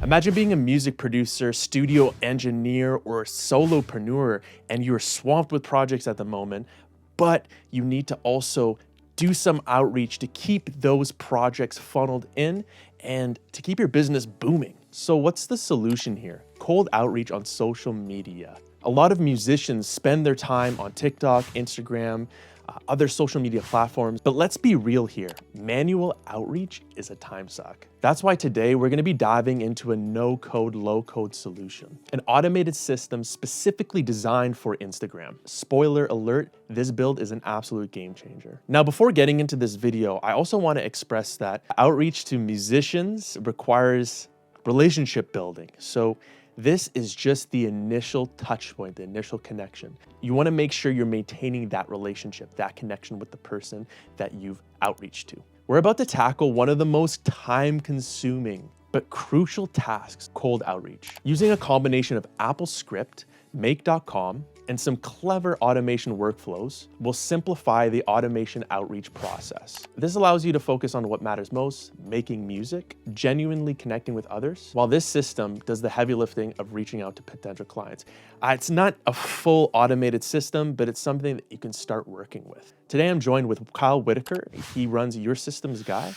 Imagine being a music producer, studio engineer, or solopreneur, and you're swamped with projects at the moment, but you need to also do some outreach to keep those projects funneled in and to keep your business booming. So what's the solution here? Cold outreach on social media. A lot of musicians spend their time on TikTok, Instagram, other social media platforms, but let's be real here. Manual outreach is a time suck. That's why today we're gonna be diving into a no-code, low-code solution, an automated system specifically designed for Instagram. Spoiler alert, this build is an absolute game changer. Now, before getting into this video, I also wanna express that outreach to musicians requires relationship building. So this is just the initial touch point, the initial connection. You wanna make sure you're maintaining that relationship, that connection with the person that you've outreached to. We're about to tackle one of the most time-consuming but crucial tasks, cold outreach. Using a combination of AppleScript, make.com, and some clever automation workflows will simplify the automation outreach process. This allows you to focus on what matters most, making music, genuinely connecting with others, while this system does the heavy lifting of reaching out to potential clients. It's not a full automated system, but it's something that you can start working with. Today, I'm joined with Kyle Whitaker. He runs Your Systems Guy,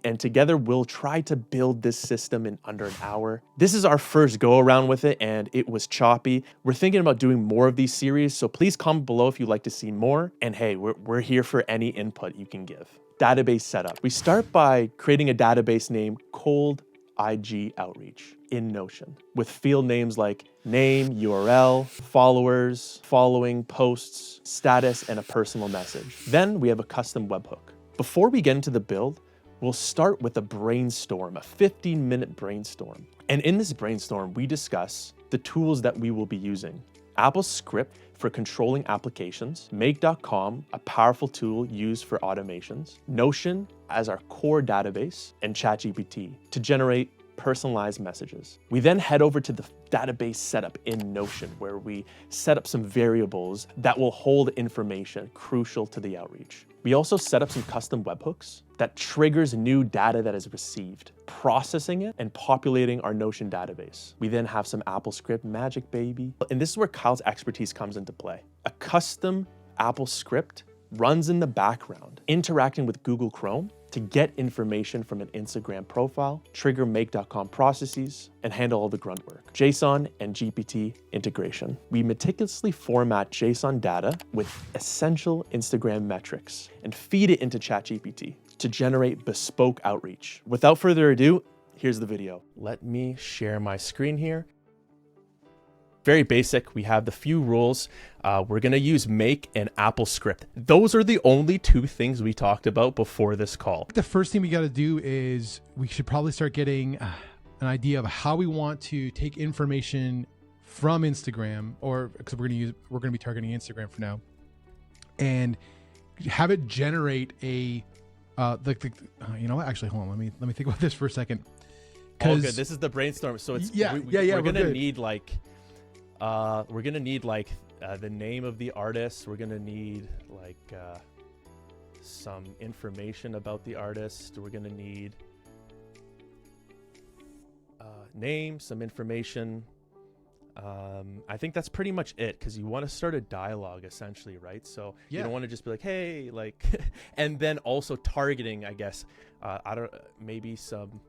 and together we'll try to build this system in under an hour. This is our first go around with it, and it was choppy. We're thinking about doing more of these series, so please comment below if you'd like to see more. And hey, we're here for any input you can give. Database setup. We start by creating a database named Cold IG Outreach in Notion with field names like name, URL, followers, following, posts, status, and a personal message. Then we have a custom webhook. Before we get into the build, we'll start with a brainstorm, a 15-minute brainstorm. And in this brainstorm, we discuss the tools that we will be using. AppleScript for controlling applications, make.com, a powerful tool used for automations, Notion as our core database, and ChatGPT to generate personalized messages. We then head over to the database setup in Notion, where we set up some variables that will hold information crucial to the outreach. We also set up some custom webhooks that triggers new data that is received, processing it and populating our Notion database. We then have some AppleScript magic, baby. And this is where Kyle's expertise comes into play. A custom AppleScript runs in the background, interacting with Google Chrome to get information from an Instagram profile, trigger make.com processes, and handle all the grunt work. JSON and GPT integration. We meticulously format JSON data with essential Instagram metrics and feed it into ChatGPT to generate bespoke outreach. Without further ado, here's the video. Let me share my screen here. Very basic. We have the few rules. We're going to use make and AppleScript. Those are the only two things we talked about before this call. The first thing we got to do is we should probably start getting an idea of how we want to take information from Instagram, or because we're going to be targeting Instagram for now, and have it generate a you know what? Actually, hold on. Let me think about this for a second. Oh, good. This is the brainstorm. So it's we're going to need like. We're gonna need like the name of the artist. We're gonna need like some information about the artist. We're gonna need name, some information. I think that's pretty much it, because you want to start a dialogue essentially, right? So you don't want to just be like, hey, like, and then also targeting, I guess, maybe some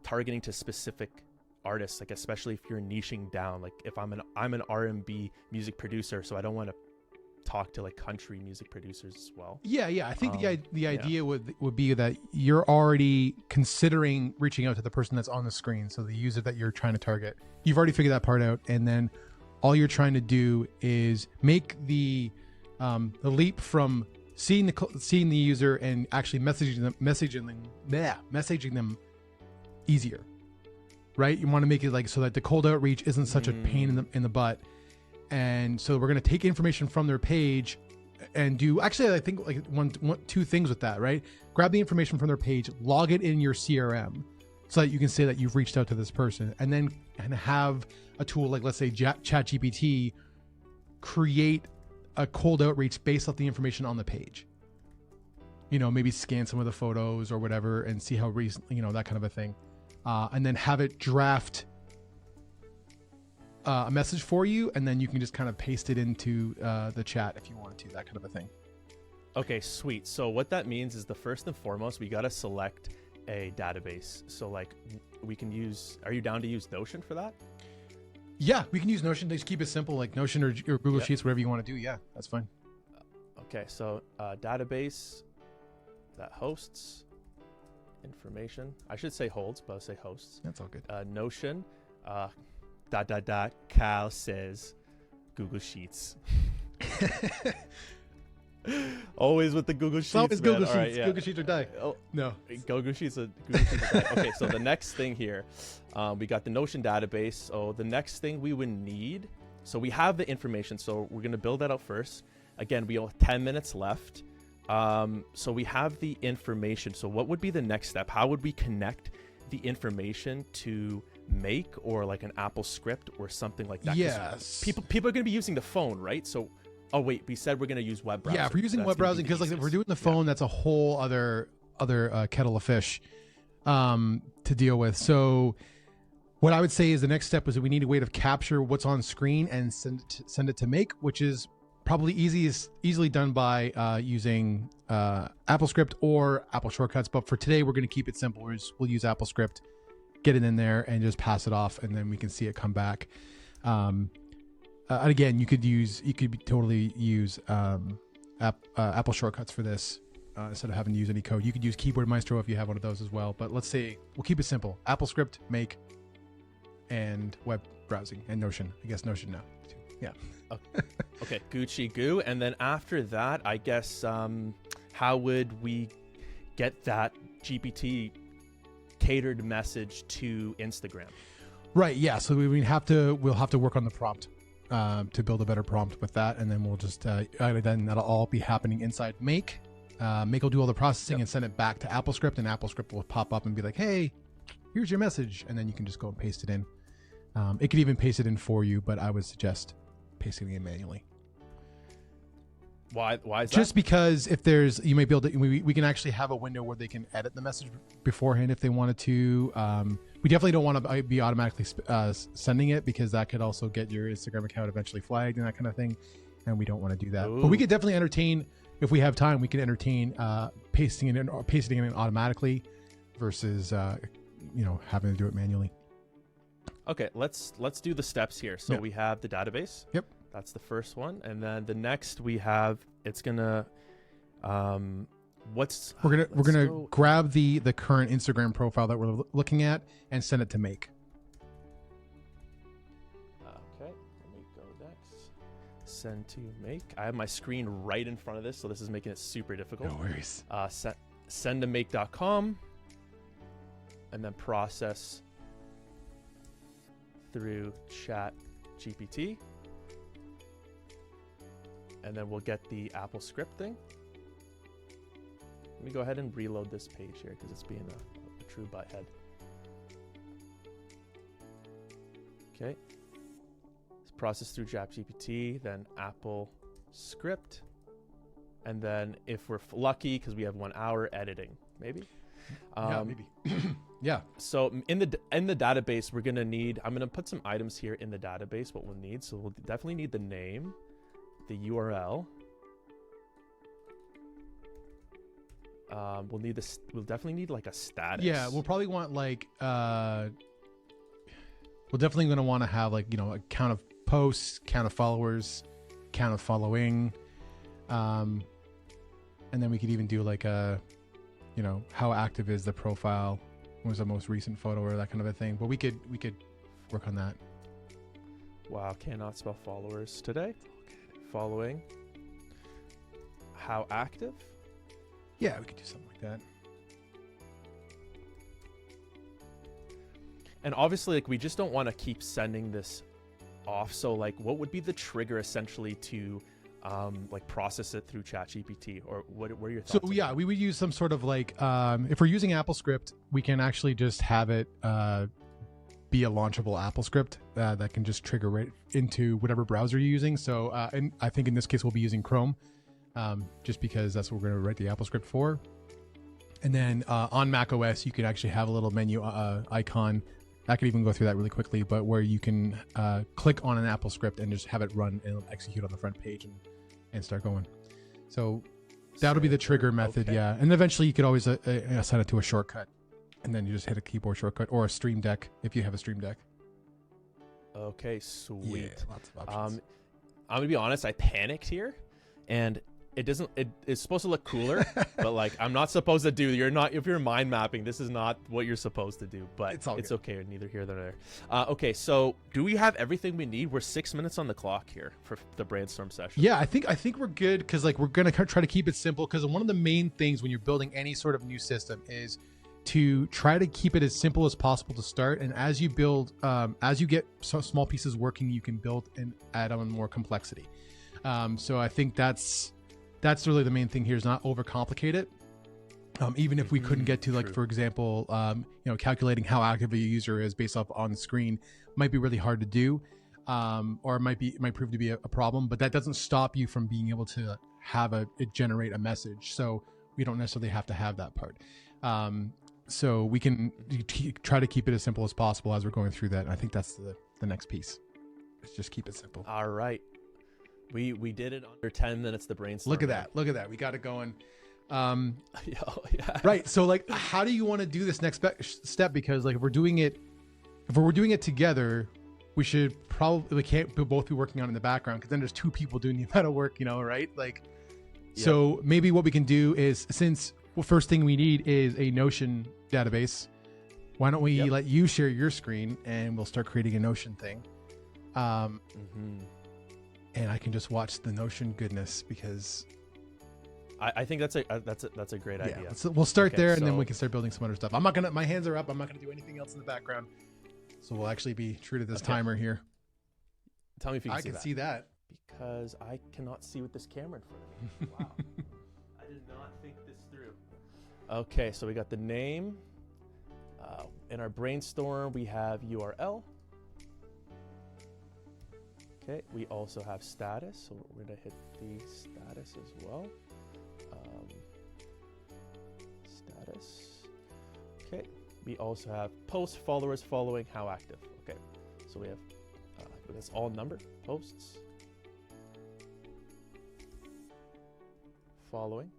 targeting to specific artists, like especially if you're niching down, like if I'm an R&B music producer, so I don't want to talk to like country music producers as well. I think the idea would be that you're already considering reaching out to the person that's on the screen, so the user that you're trying to target. You've already figured that part out, and then all you're trying to do is make the leap from seeing the user and actually messaging them easier. Right? You want to make it like so that the cold outreach isn't such a pain in the butt. And so we're going to take information from their page and do, actually, I think like two things with that, right? Grab the information from their page, log it in your CRM so that you can say that you've reached out to this person, and then have a tool like, let's say, ChatGPT create a cold outreach based off the information on the page. You know, maybe scan some of the photos or whatever and see how recent, you know, that kind of a thing. and then have it draft a message for you, and then you can just kind of paste it into the chat if you want to, that kind of a thing. Okay, sweet. So what that means is the first and foremost, we got to select a database. So like we can use, are you down to use Notion for that? Yeah, we can use Notion. Just keep it simple, like Notion or Google Sheets, whatever you want to do. Yeah, that's fine. Okay, so database that hosts information. I should say holds, but I'll say hosts. That's all good. Notion, Cal says Google Sheets. Always with the Google Sheets. Always Google Sheets. Right, yeah. Google Sheets or die. Oh, no. Google Sheets or die. Okay, so the next thing here, we got the Notion database. So the next thing we would need, so we have the information. So we're going to build that out first. Again, we have 10 minutes left. So we have the information. So what would be the next step? How would we connect the information to Make or like an AppleScript or something like that? Yes. People are going to be using the phone, right? So, oh wait, we said we're going to use web browsing. Yeah, if we're using web browsing, because like if we're doing the phone, that's a whole other kettle of fish to deal with. So what I would say is the next step is that we need a way to capture what's on screen and send it to Make, which is probably easily done by using AppleScript or Apple Shortcuts. But for today, we're going to keep it simple. We'll use AppleScript, get it in there, and just pass it off, and then we can see it come back. And again, you could totally use Apple Shortcuts for this instead of having to use any code. You could use Keyboard Maestro if you have one of those as well. But let's say we'll keep it simple: AppleScript, Make, and web browsing, and Notion. I guess Notion now. Yeah. Okay, Gucci Goo. And then after that, I guess, how would we get that GPT catered message to Instagram? Right. Yeah. So we'll have to work on the prompt to build a better prompt with that, and then we'll just then that'll all be happening inside Make. Make will do all the processing and send it back to AppleScript, and AppleScript will pop up and be like, "Hey, here's your message," and then you can just go and paste it in. It could even paste it in for you, but I would suggest pasting it in manually. Why is that? Just because if there's, you may be able to, we can actually have a window where they can edit the message beforehand if they wanted to. We definitely don't want to be automatically sending it, because that could also get your Instagram account eventually flagged and that kind of thing. And we don't want to do that. Ooh. But we could definitely entertain, if we have time, we can entertain pasting it in automatically versus, having to do it manually. Okay, let's do the steps here. So we have the database. Yep. That's the first one. And then the next we have, it's gonna, we're gonna grab the current Instagram profile that we're looking at and send it to Make. Okay, let me go next. Send to Make. I have my screen right in front of this, so this is making it super difficult. No worries. Send to make.com and then process through ChatGPT. And then we'll get the AppleScript thing. Let me go ahead and reload this page here because it's being a true butthead. Okay. It's processed through ChatGPT, then AppleScript. And then if we're lucky, because we have 1 hour, editing, maybe? Yeah, maybe. Yeah. So in the database, we're going to need, I'm going to put some items here in the database, what we'll need. So we'll definitely need the name, the URL. We'll definitely need like a status. Yeah, we'll probably want like we're definitely going to want to have like, a count of posts, count of followers, count of following, and then we could even do like a, how active is the profile, what was the most recent photo or that kind of a thing. But we could work on that. Wow, cannot spell followers today. Following. How active? Yeah, we could do something like that. And obviously, like, we just don't want to keep sending this off. So, like, what would be the trigger essentially to, like, process it through ChatGPT, or what are your thoughts? So yeah, we would use some sort of like, if we're using AppleScript, we can actually just have it be a launchable AppleScript that can just trigger right into whatever browser you're using. So, and I think in this case we'll be using Chrome, just because that's what we're going to write the AppleScript for. And then on Mac OS, you could actually have a little menu icon. I could even go through that really quickly, but where you can click on an AppleScript and just have it run and it'll execute on the front page and start going. So that'll be the trigger method, okay. yeah. And eventually you could always assign it to a shortcut, and then you just hit a keyboard shortcut or a Stream Deck if you have a Stream Deck. Okay, sweet. Yeah, lots of options. I'm gonna be honest, I panicked here, and it's supposed to look cooler, but like I'm not supposed to do. If you're mind mapping, this is not what you're supposed to do. But it's okay, neither here nor there. Okay, so do we have everything we need? We're 6 minutes on the clock here for the brainstorm session. Yeah, I think we're good, because like we're gonna try to keep it simple, because one of the main things when you're building any sort of new system is to try to keep it as simple as possible to start, and as you build, as you get small pieces working, you can build and add on more complexity. So I think that's really the main thing here, is not overcomplicate it. Even if we couldn't get to, like, for example, calculating how active a user is based off on the screen might be really hard to do, or it might prove to be a problem, but that doesn't stop you from being able to have it generate a message. So we don't necessarily have to have that part. So we can try to keep it as simple as possible as we're going through that. And I think that's the next piece. Let's just keep it simple. All right. We did it under 10 minutes to brainstorm. Look at that. We got it going. Yeah. Right. So like, how do you want to do this next step? Because like, if we're doing it together, we can't both be working on it in the background, because then there's two people doing the amount of work, right? Like, so maybe what we can do is, since first thing we need is a Notion database, why don't we let you share your screen and we'll start creating a Notion thing. And I can just watch the Notion goodness, because I think that's a great idea. So we'll start there, and then we can start building some other stuff. My hands are up. I'm not gonna do anything else in the background. So we'll actually be true to this timer here. Tell me if you can see that. I can see that. Because I cannot see with this camera in front of me. Wow. I did not think this through. Okay, so we got the name. In our brainstorm, we have URL. Okay, we also have status, so we're gonna hit the status as well. Status. Okay, we also have post, followers, following, how active. Okay, so we have, that's all number, posts, following,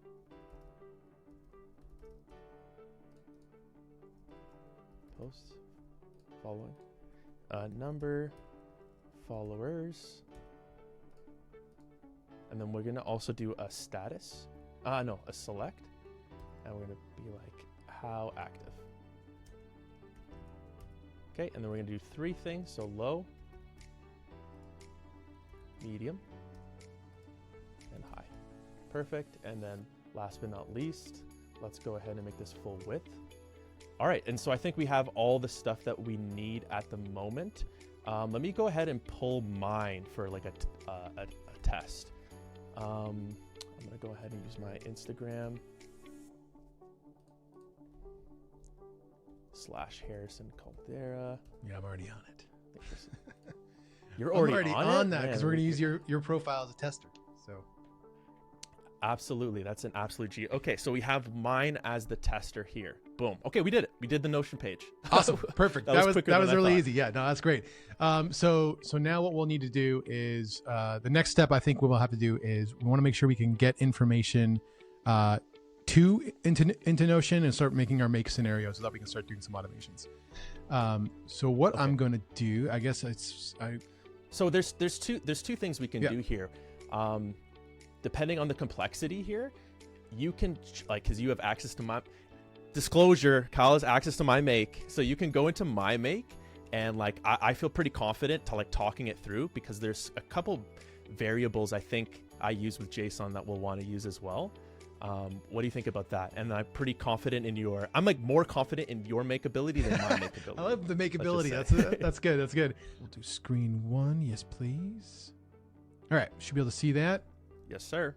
posts, following, number, followers, and then we're gonna also do a status, a select, and we're gonna be like how active. Okay, and then we're gonna do three things, so low, medium, and high. Perfect. And then last but not least, let's go ahead and make this full width. All right, and so I think we have all the stuff that we need at the moment. Let me go ahead and pull mine for like a test. I'm gonna go ahead and use my Instagram /Harrison Caldera. Yeah, I'm already on it. You're already on that, because we're gonna use your profile as a tester. So absolutely, that's an absolute G. Okay, so we have mine as the tester here. Boom. Okay, we did it. We did the Notion page. Awesome. Perfect. that was really easy. Yeah, no, that's great. So now what we'll need to do is the next step I think we will have to do is we want to make sure we can get information into Notion and start making our make scenarios so that we can start doing some automations. So what I'm going to do, I guess So there's two things we can do here. Depending on the complexity here, you can because you have access to my disclosure. Kyle has access to my make, so you can go into my make, and I feel pretty confident to talking it through, because there's a couple variables I think I use with JSON that we'll want to use as well. What do you think about that? And I'm pretty confident in I'm more confident in your makeability than my makeability. I love the makeability. That's good. That's good. We'll do screen one. Yes, please. All right. Should be able to see that. Yes, sir.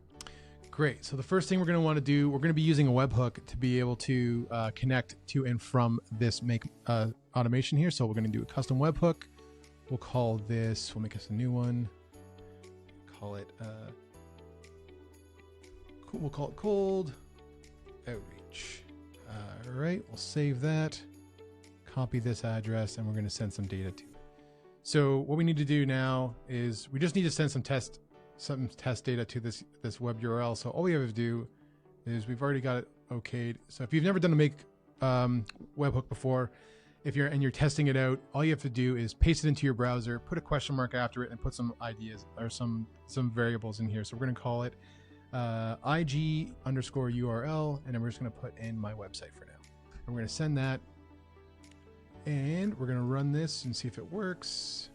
Great. So the first thing we're going to want to do, we're going to be using a webhook to be able to connect to and from this make automation here. So we're going to do a custom webhook. We'll call this, we'll make us a new one. Call it, we'll call it cold outreach. All right, we'll save that. Copy this address, and we're going to send some data to it. So what we need to do now is we just need to send some test data to this web URL. So all we have to do is we've already got it okayed. So if you've never done a make webhook before, if you're testing it out, all you have to do is paste it into your browser, put a question mark after it, and put some ideas or some variables in here. So we're going to call it IG_URL, and then we're just going to put in my website for now. And we're going to send that, and we're going to run this and see if it works.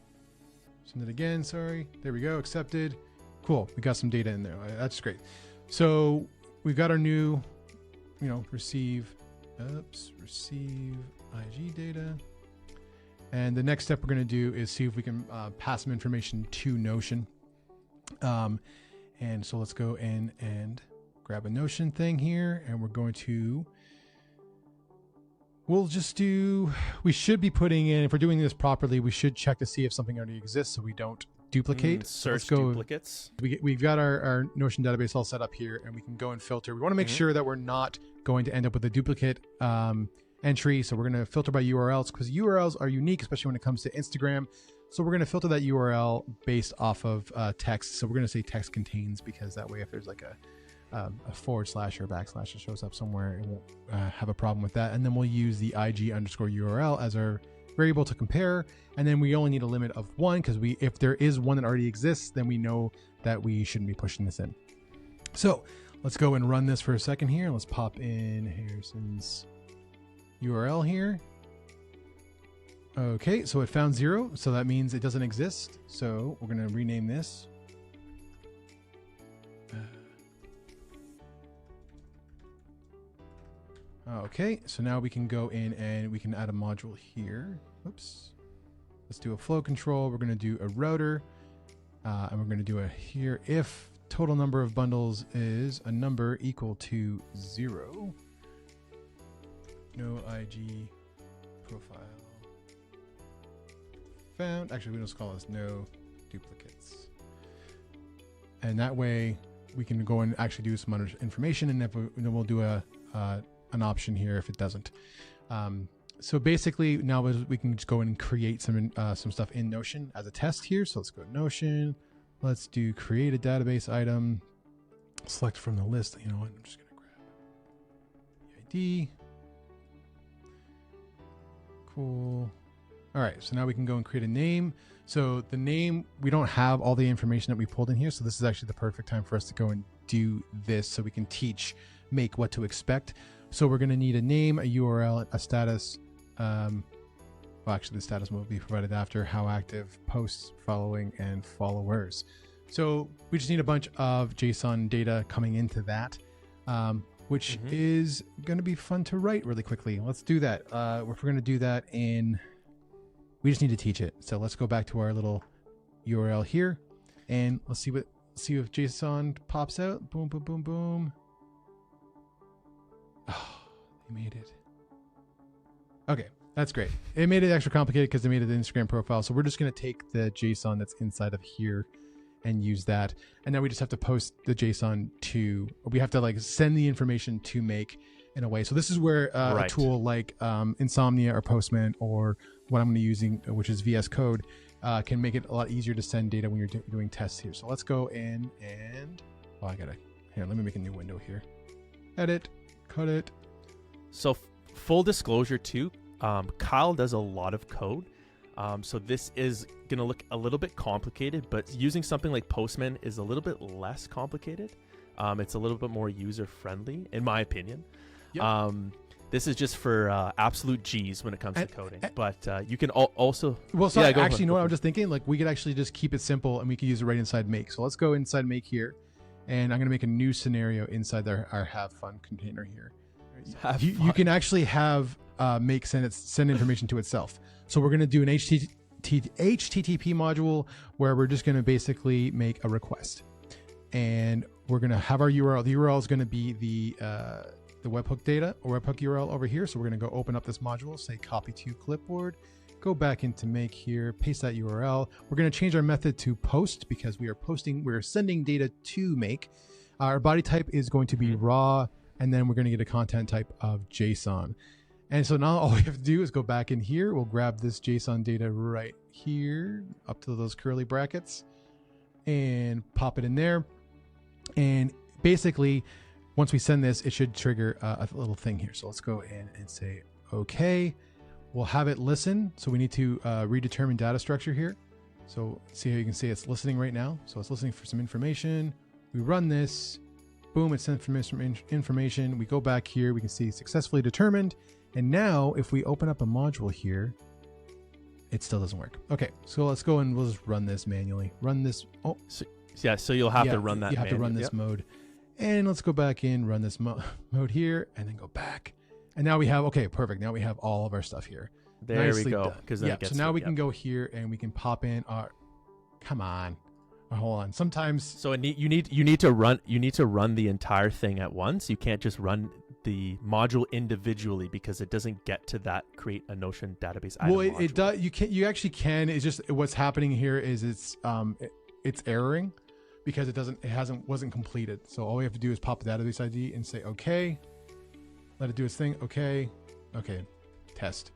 Send it again. Sorry. There we go. Accepted. Cool. We got some data in there. That's great. So we've got our new, receive IG data. And the next step we're going to do is see if we can pass some information to Notion. And so let's go in and grab a Notion thing here, and we're going to, we should be putting in, if we're doing this properly, we should check to see if something already exists so we don't duplicate. Search duplicates. We've got our Notion database all set up here, and we can go and filter. We want to make sure that we're not going to end up with a duplicate entry. So we're going to filter by URLs, because URLs are unique, especially when it comes to Instagram. So we're going to filter that URL based off of text. So we're going to say text contains, because that way if there's like a forward slash or backslash that shows up somewhere, it won't have a problem with that. And then we'll use the IG_URL as our variable to compare. And then we only need a limit of 1, because if there is one that already exists, then we know that we shouldn't be pushing this in. So let's go and run this for a second here. Let's pop in Harrison's URL here. Okay, so it found 0, so that means it doesn't exist. So we're going to rename this. Okay, so now we can go in and we can add a module here. Oops. Let's do a flow control. We're going to do a router, and we're going to do a here if total number of bundles is a number equal to 0. No IG profile found. Actually, we just call this no duplicates. And that way we can go and actually do some other information, and then we'll do an option here if it doesn't. So basically now we can just go in and create some stuff in Notion as a test here. So let's go to Notion. Let's do create a database item. Select from the list. You know what? I'm just going to grab the ID. Cool. All right. So now we can go and create a name. So the name, we don't have all the information that we pulled in here. So this is actually the perfect time for us to go and do this so we can teach Make what to expect. So we're going to need a name, a URL, a status. Well, actually the status will be provided after how active, posts, following, and followers. So we just need a bunch of JSON data coming into that, which is going to be fun to write really quickly. Let's do that. If we're going to do that we just need to teach it. So let's go back to our little URL here, and let's see if JSON pops out. Boom, boom, boom, boom. Oh, they made it. Okay, that's great. It made it extra complicated because they made it an Instagram profile. So we're just going to take the JSON that's inside of here and use that. And now we just have to post the JSON we have to send the information to Make in a way. So this is where a tool like Insomnia or Postman or what I'm going to be using, which is VS Code, can make it a lot easier to send data when you're doing tests here. So let's go in and, let me make a new window here. Edit, cut it. So full disclosure too, Kyle does a lot of code. So this is going to look a little bit complicated, but using something like Postman is a little bit less complicated. It's a little bit more user-friendly, in my opinion. Yep. This is just for absolute G's when it comes to coding. But you can also... Well, so actually, you know what I was just thinking? We could actually just keep it simple, and we can use it right inside Make. So let's go inside Make here, and I'm going to make a new scenario inside our Have Fun container here. You can actually have Make send information to itself. So we're going to do an HTTP module where we're just going to basically make a request, and we're going to have our URL. The URL is going to be the webhook data or webhook URL over here. So we're going to go open up this module, say copy to clipboard, go back into Make here, paste that URL. We're going to change our method to post because we're sending data to Make. Our body type is going to be raw and then we're going to get a content type of JSON. And so now all we have to do is go back in here. We'll grab this JSON data right here up to those curly brackets and pop it in there. And basically, once we send this, it should trigger a little thing here. So let's go in and say, okay, we'll have it listen. So we need to redetermine data structure here. So see how you can see it's listening right now. So it's listening for some information. We run this, boom, it's sent some information. We go back here, we can see successfully determined. And now if we open up a module here, it still doesn't work. Okay, so let's go and we'll just run this manually. Run this. Oh, so you'll have to run that. You have to run this mode. And let's go back in, run this mode here, and then go back. And now we have, okay, perfect. Now we have all of our stuff here. There Nicely we go. done. Because so now we can go here and we can pop in our, come on. Hold on. Sometimes. So you need to run the entire thing at once. You can't just run the module individually because it doesn't get to that create a Notion database item. Well, it does. You actually can. It's just what's happening here is it's erroring because wasn't completed. So all we have to do is pop the database ID and say okay. Let it do its thing. Okay. Test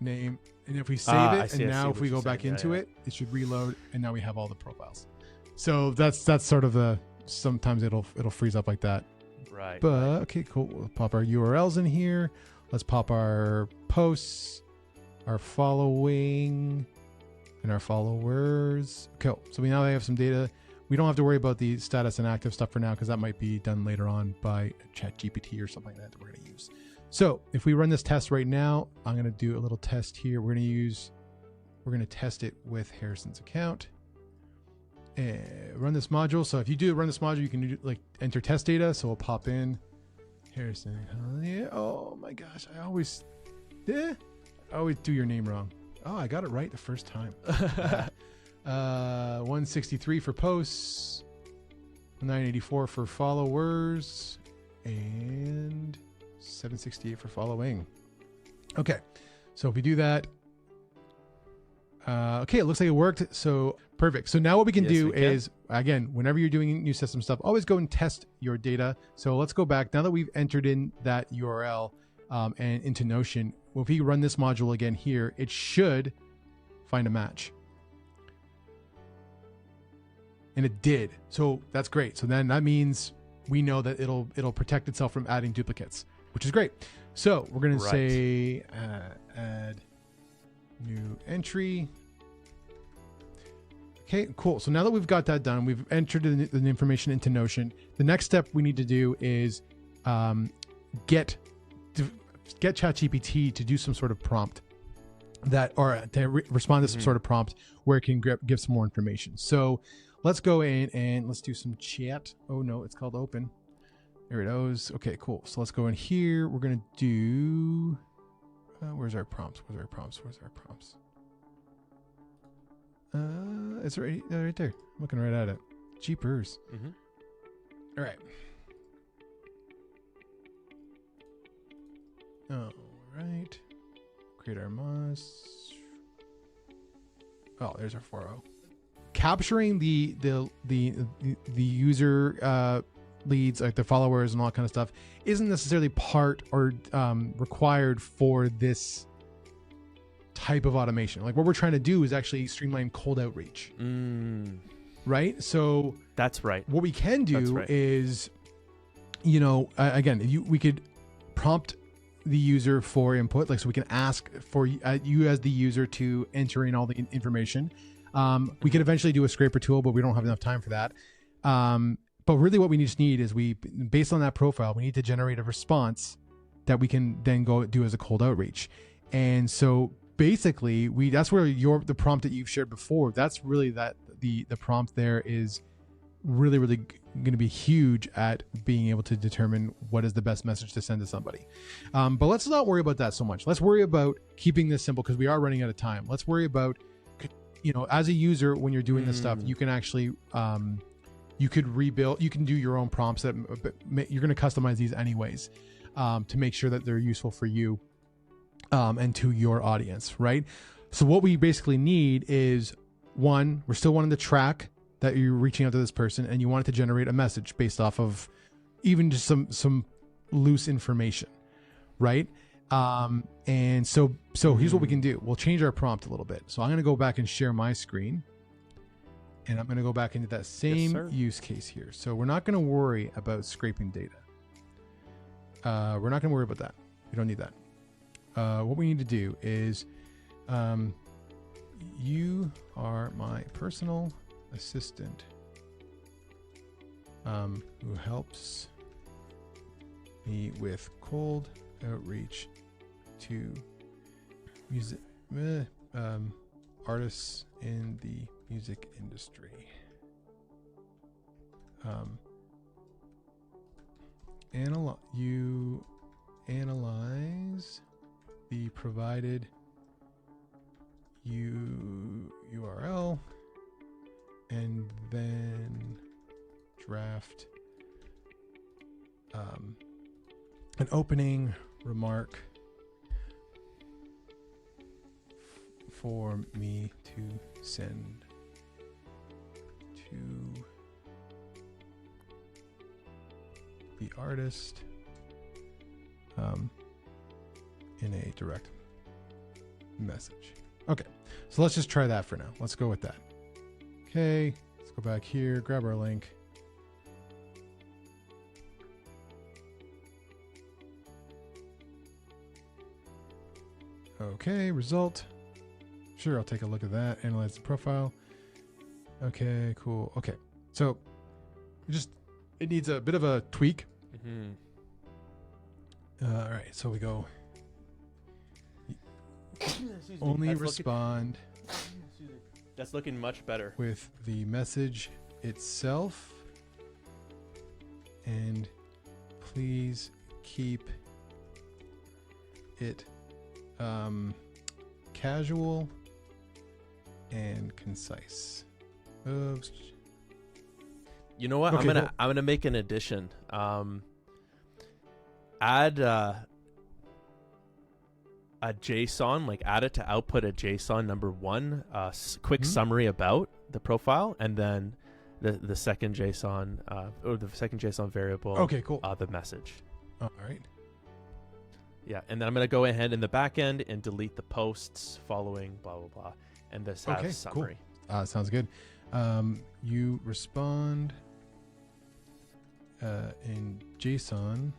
name. And if we save it, and now if we go back into it, it should reload, and now we have all the profiles. So that's sort of sometimes it'll freeze up like that. Right. But okay, cool. We'll pop our URLs in here. Let's pop our posts, our following, and our followers. Cool. So we now have some data. We don't have to worry about the status and active stuff for now because that might be done later on by ChatGPT or something like that we're going to use. So if we run this test right now, I'm going to do a little test here. We're going to test it with Harrison's account and run this module. So if you do run this module, you can do like enter test data. So we'll pop in Harrison. Oh my gosh. I always do your name wrong. Oh, I got it right the first time. 163 for posts, 984 for followers, and 768 for following. Okay, so if we do that, okay, it looks like it worked. So perfect. So now what we can do is, again, whenever you're doing new system stuff, always go and test your data. So let's go back now that we've entered in that URL and into Notion. Well, if we run this module again here, it should find a match. And it did. So that's great. So then that means we know that it'll protect itself from adding duplicates, which is great. So we're going to say add new entry. Okay, cool. So now that we've got that done, we've entered the information into Notion. The next step we need to do is get ChatGPT to do some sort of prompt to respond to some sort of prompt where it can give some more information. So let's go in and let's do some chat. Oh no, it's called open. There it goes. Okay, cool. So let's go in here. We're going to do, where's our prompts? It's right there. I'm looking right at it. Jeepers. Mm-hmm. All right. All right. Create our moss. Oh, there's our 4.0. Capturing the user leads, like the followers and all that kind of stuff, isn't necessarily part or required for this type of automation. Like what we're trying to do is actually streamline cold outreach. Right? So that's right. What we can do is, again, we could prompt the user for input, like so we can ask for you as the user to enter in all the information. We could eventually do a scraper tool, but we don't have enough time for that. But really what we just need is based on that profile, we need to generate a response that we can then go do as a cold outreach. And so basically that's where the prompt that you've shared before, that's really the prompt there is really, really going to be huge at being able to determine what is the best message to send to somebody. But let's not worry about that so much. Let's worry about keeping this simple because we are running out of time. Let's worry about, as a user, when you're doing this stuff, you can actually, you could rebuild, you can do your own prompts that you're going to customize these anyways to make sure that they're useful for you and to your audience, right? So what we basically need is we're still wanting to track that you're reaching out to this person and you want it to generate a message based off of even just some loose information, right? And so here's what we can do. We'll change our prompt a little bit. So I'm going to go back and share my screen, and I'm going to go back into that same use case here. So we're not going to worry about scraping data. We're not going to worry about that. We don't need that. What we need to do is, you are my personal assistant, who helps me with cold outreach to music artists in the music industry. You analyze the provided URL and then draft an opening remark for me to send to the artist in a direct message. Okay, so let's just try that for now. Let's go with that. Okay, let's go back here, grab our link. Okay, result. Sure, I'll take a look at that. Analyze the profile. Okay, cool. Okay, so it needs a bit of a tweak. Mm-hmm. All right, so we go. Only respond. That's looking much better. With the message itself, and please keep it casual and concise. Oops. You know what? Okay, I'm gonna make an addition. Add a JSON, like add it to output a JSON number one, quick summary about the profile, and then the second JSON or the second JSON variable. Okay, cool. The message. All right. Yeah, and then I'm gonna go ahead in the back end and delete the posts following blah blah blah, and this has summary. Cool. Sounds good. You respond in JSON.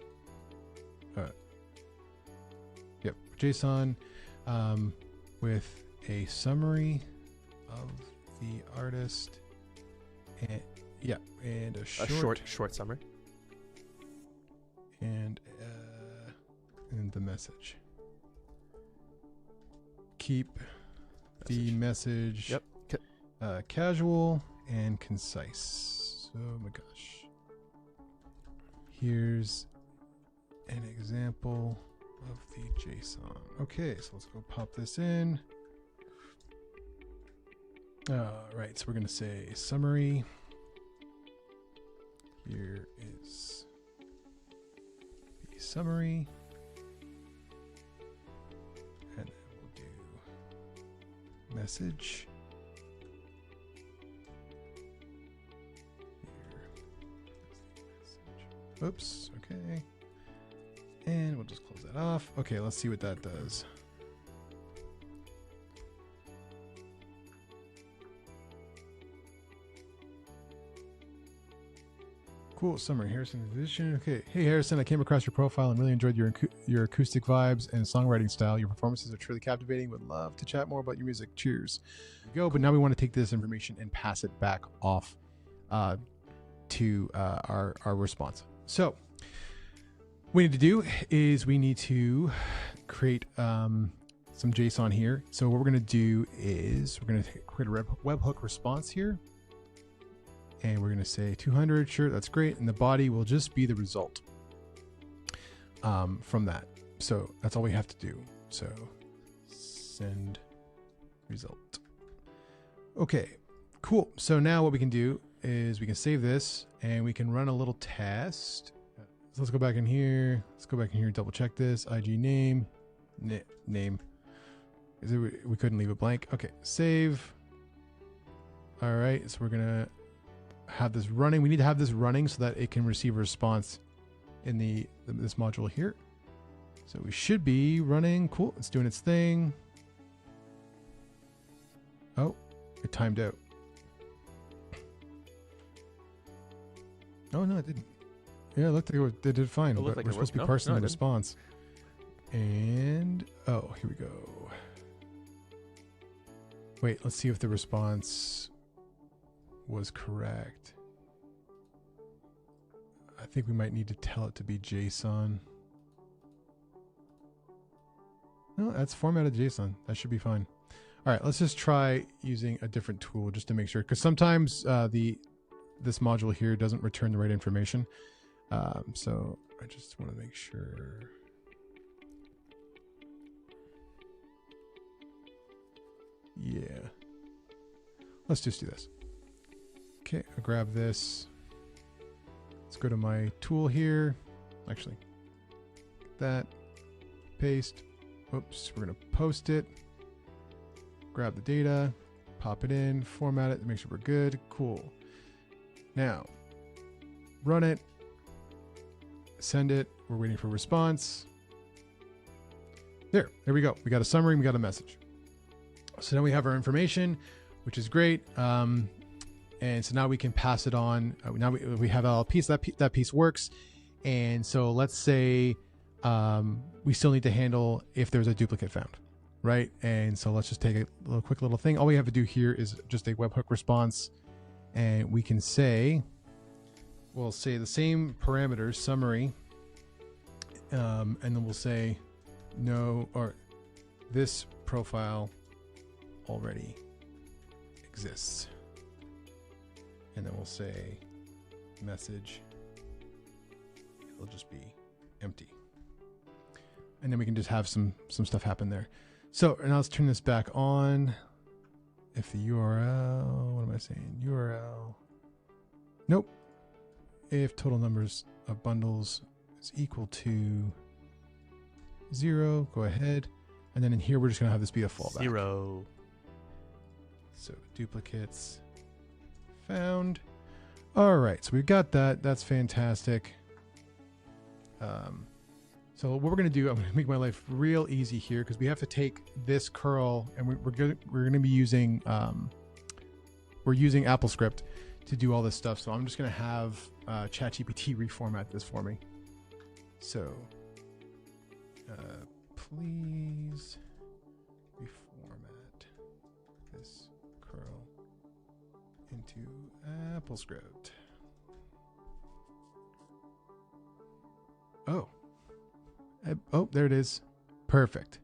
Yep, JSON with a summary of the artist, and and a short summary, and the message. Keep the message casual and concise. Oh my gosh. Here's an example of the JSON. Okay, so let's go pop this in. All right, so we're going to say summary. Here is the summary. And then we'll do message. Oops, okay. And we'll just close that off. Okay, let's see what that does. Cool, summary, Harrison edition. Okay, hey Harrison, I came across your profile and really enjoyed your acoustic vibes and songwriting style. Your performances are truly captivating. Would love to chat more about your music. Cheers. There you go. But now we want to take this information and pass it back off to our response. So what we need to do is we need to create some JSON here. So what we're going to do is we're going to create a webhook response here. And we're going to say 200. Sure, that's great. And the body will just be the result from that. So that's all we have to do. So send result. Okay, cool. So now what we can do is we can save this and we can run a little test. So let's go back in here. Let's go back in here and double check this. IG name. Name. Is it, we couldn't leave it blank. Okay, save. All right, so we're going to have this running. We need to have this running so that it can receive a response in this module here. So we should be running. Cool. It's doing its thing. Oh, it timed out. Oh, no, it didn't. Yeah, it looked like it did fine, but like we're supposed to be parsing the response. And, oh, here we go. Wait, let's see if the response was correct. I think we might need to tell it to be JSON. No, that's formatted JSON. That should be fine. All right, let's just try using a different tool just to make sure, because sometimes this module here doesn't return the right information. So I just want to make sure. Yeah. Let's just do this. Okay, I'll grab this. Let's go to my tool here. Actually, that. Paste. Oops, we're going to post it. Grab the data, pop it in, format it, make sure we're good. Cool. Now, run it. Send it. We're waiting for a response. There we go. We got a summary, we got a message. So now we have our information, which is great. And so now we can pass it on. Now we have a piece, that piece works. And so let's say we still need to handle if there's a duplicate found, right? And so let's just take a quick little thing. All we have to do here is just a webhook response. And we can say, we'll say the same parameters, summary, and then we'll say no, or this profile already exists. And then we'll say message, it'll just be empty. And then we can just have some stuff happen there. So, and now let's turn this back on. If the URL, what am I saying? URL, nope. If total numbers of bundles is equal to 0, go ahead. And then in here, we're just gonna have this be a fallback. 0. So duplicates found. All right, so we've got that. That's fantastic. So what we're going to do, I'm going to make my life real easy here because we have to take this curl and we're going to be using, we're using AppleScript to do all this stuff. So I'm just going to have ChatGPT reformat this for me. So please reformat this curl into AppleScript. Oh, there it is. Perfect.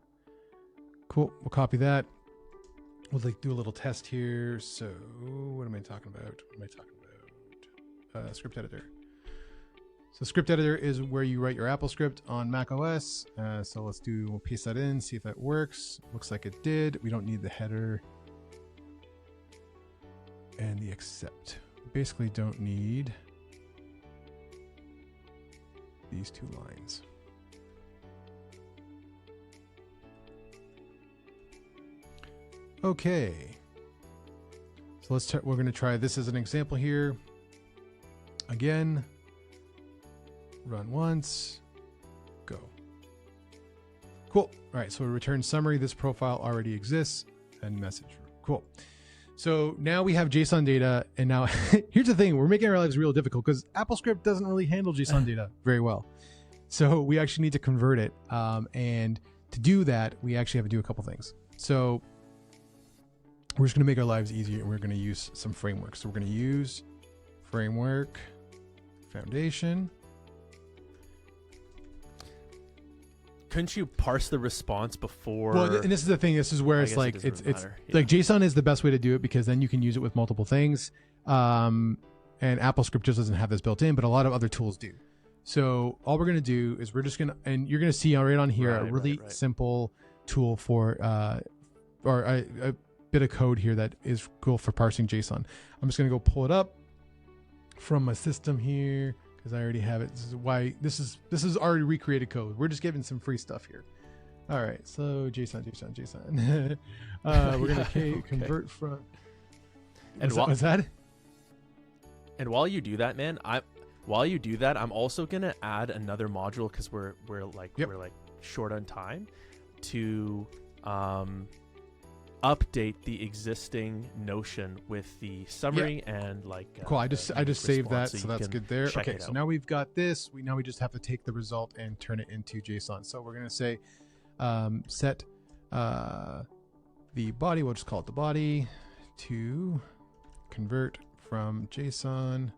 Cool. We'll copy that. We'll do a little test here. So what am I talking about? Script editor. So script editor is where you write your AppleScript on Mac OS. So we'll paste that in, see if that works. Looks like it did. We don't need the header and the accept. We basically don't need these two lines. Okay, so we're going to try this as an example here. Again, run once, go. Cool. All right, so we return summary. This profile already exists, and message. Cool. So now we have JSON data, and now here's the thing. We're making our lives real difficult because AppleScript doesn't really handle JSON data very well. So we actually need to convert it. And to do that, we actually have to do a couple things. So we're just going to make our lives easier, and we're going to use some frameworks. So we're going to use framework foundation. Couldn't you parse the response before? Well, and this is the thing. This is where it's like it's like JSON is the best way to do it because then you can use it with multiple things. And AppleScript just doesn't have this built in, but a lot of other tools do. So all we're going to do is we're just going to, and you're going to see right on here a really simple tool for or a bit of code here that is cool for parsing JSON. I'm just going to go pull it up from my system here because I already have it. This is why this is already recreated code. We're just giving some free stuff here. All right, so JSON. We're going to convert from. And what's that? And while you do that, man, while you do that, I'm also gonna add another module because we're Yep. we're like short on time to update the existing Notion with the summary and like Cool. I just saved that, response so you that's can good there. check Okay, it so out. now we've got this. We just have to take the result and turn it into JSON. So we're gonna say set the body. We'll just call it the body to convert from JSON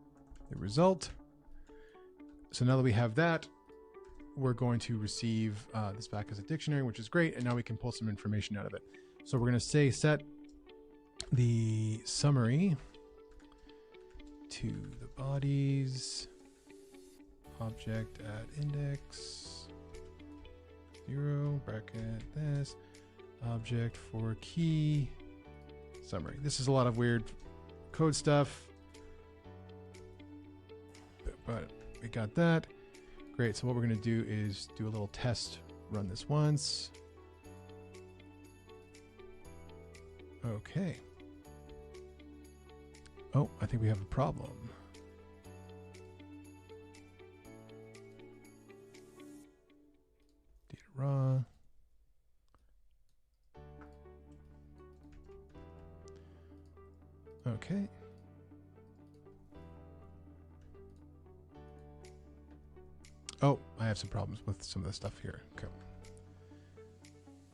the result. So now that we have that, we're going to receive this back as a dictionary, which is great. And now we can pull some information out of it. So we're going to say set the summary to the bodies object at index 0 bracket this object for key summary. This is a lot of weird code stuff, but we got that. Great. So what we're going to do is do a little test, run this once. Okay. Oh, I think we have a problem. Data raw. Okay. Oh, I have some problems with some of the stuff here. Okay.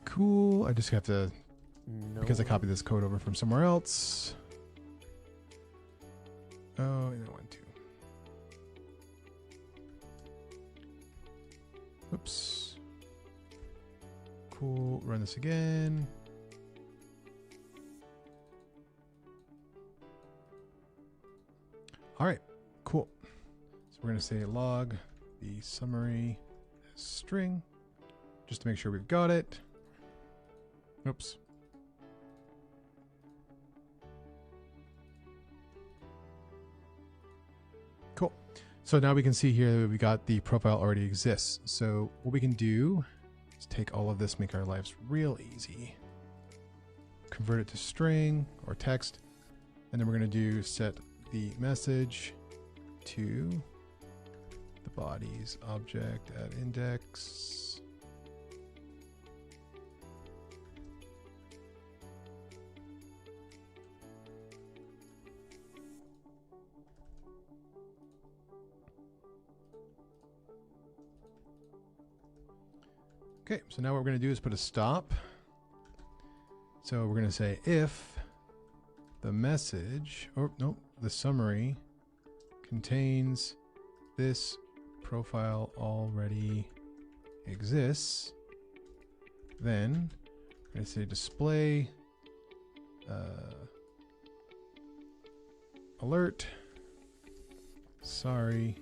Cool. I just have to, because I copied this code over from somewhere else. Oh, and then 1, 2. Oops. Cool. Run this again. All right. Cool. So we're going to say log the summary as string just to make sure we've got it. Oops. Cool. So now we can see here that we got the profile already exists. So what we can do is take all of this, make our lives real easy. Convert it to string or text. And then we're going to do set the message to the body's object at index. Okay, so now what we're going to do is put a stop. So we're going to say if the message, or no, the summary contains this profile already exists, then we're going to say display alert. Sorry,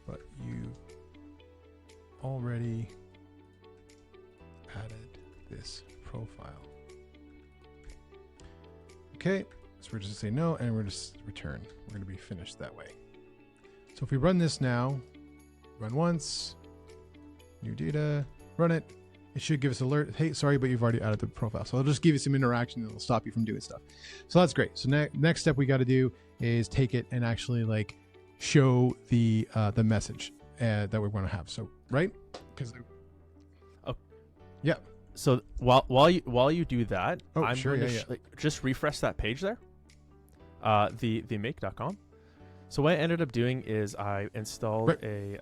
but you already added this profile. Okay, so we're just gonna say no, and we're just return. We're gonna be finished that way. So if we run this now, run once, new data, run it, it should give us alert. Hey, sorry, but you've already added the profile. So it'll just give you some interaction and it'll stop you from doing stuff. So that's great. So next step we got to do is take it and actually like show the message that we want to have. So right, because yeah. So while you do that, I'm sure, going to just refresh that page there, the make.com. So what I ended up doing is I installed a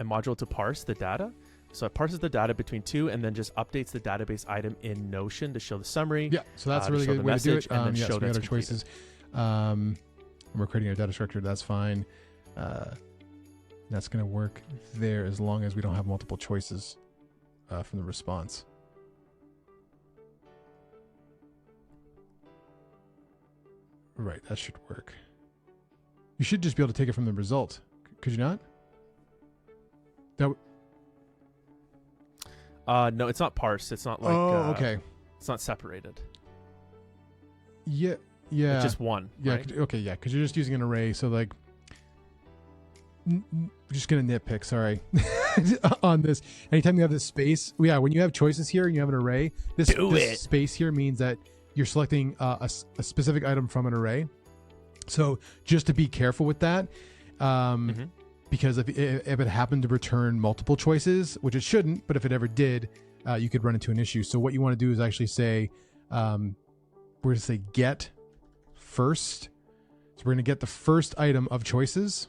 module to parse the data. So it parses the data between two and then just updates the database item in Notion to show the summary. Yeah, so that's a really good way to do it. And then yes, show we got that's our choices. We're creating our data structure. That's fine. That's going to work there as long as we don't have multiple choices from the response. Right, that should work. You should just be able to take it from the result. Could you not? No, it's not parsed. It's not like. Okay. It's not separated. Yeah. It's just one. Yeah. Right? Okay. Yeah. Because you're just using an array. So like, just gonna nitpick. Sorry, on this. Anytime you have this space, when you have choices here and you have an array, this space here means that you're selecting a specific item from an array. So just to be careful with that. because if it happened to return multiple choices, which it shouldn't, but if it ever did, you could run into an issue. So what you want to do is actually say, we're going to say get first. So we're going to get the first item of choices,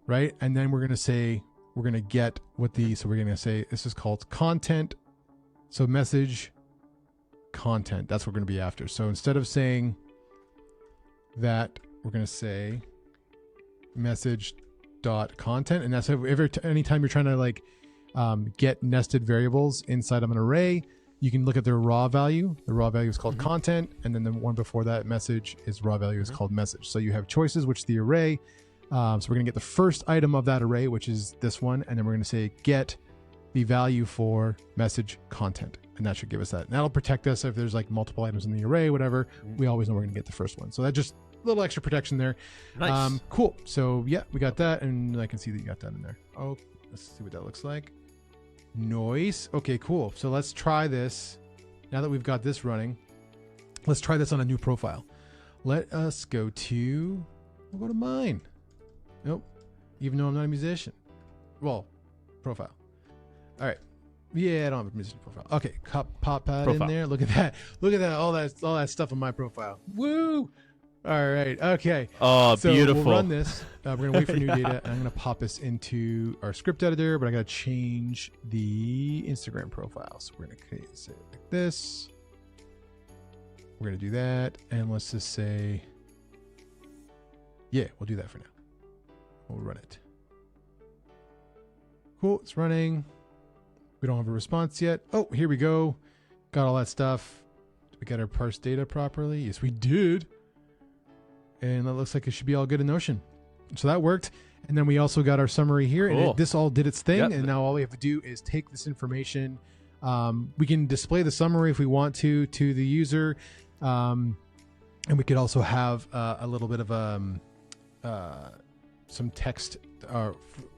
right? And then we're going to say, we're going to get what so we're going to say, this is called content. So message content, that's what we're going to be after. So instead of saying that, we're going to say message.content. And that's anytime you're trying to like get nested variables inside of an array, you can look at their raw value. The raw value is called content. And then the one before that, message, is raw value is called message. So you have choices, which is the array. So we're going to get the first item of that array, which is this one. And then we're going to say get the value for message content. And that should give us that. And that'll protect us if there's like multiple items in the array, whatever. We always know we're going to get the first one. So that just a little extra protection there. Nice. Cool. So yeah, we got that. And I can see that you got that in there. Oh, let's see what that looks like. Noise. Okay, cool. So let's try this. Now that we've got this running, let's try this on a new profile. Let us go to, we'll go to mine. Nope. Even though I'm not a musician. Well, profile. All right. Yeah, I don't have a musician profile. Okay, pop pad in there. Look at that. Look at that. All that stuff on my profile. Woo! All right. Okay. Oh, so beautiful. We'll run this. We're gonna wait for new data. And I'm gonna pop this into our script editor, but I gotta change the Instagram profile. So we're gonna say it like this. We're gonna do that, and let's just say, yeah, we'll do that for now. We'll run it. Cool. It's running. We don't have a response yet. Oh, here we go. Got all that stuff. Did we get our parse data properly? Yes, we did. And that looks like it should be all good in Notion. So that worked. And then we also got our summary here. Cool. And this all did its thing. Yep. And now all we have to do is take this information. We can display the summary if we want to the user. And we could also have a little bit of some text.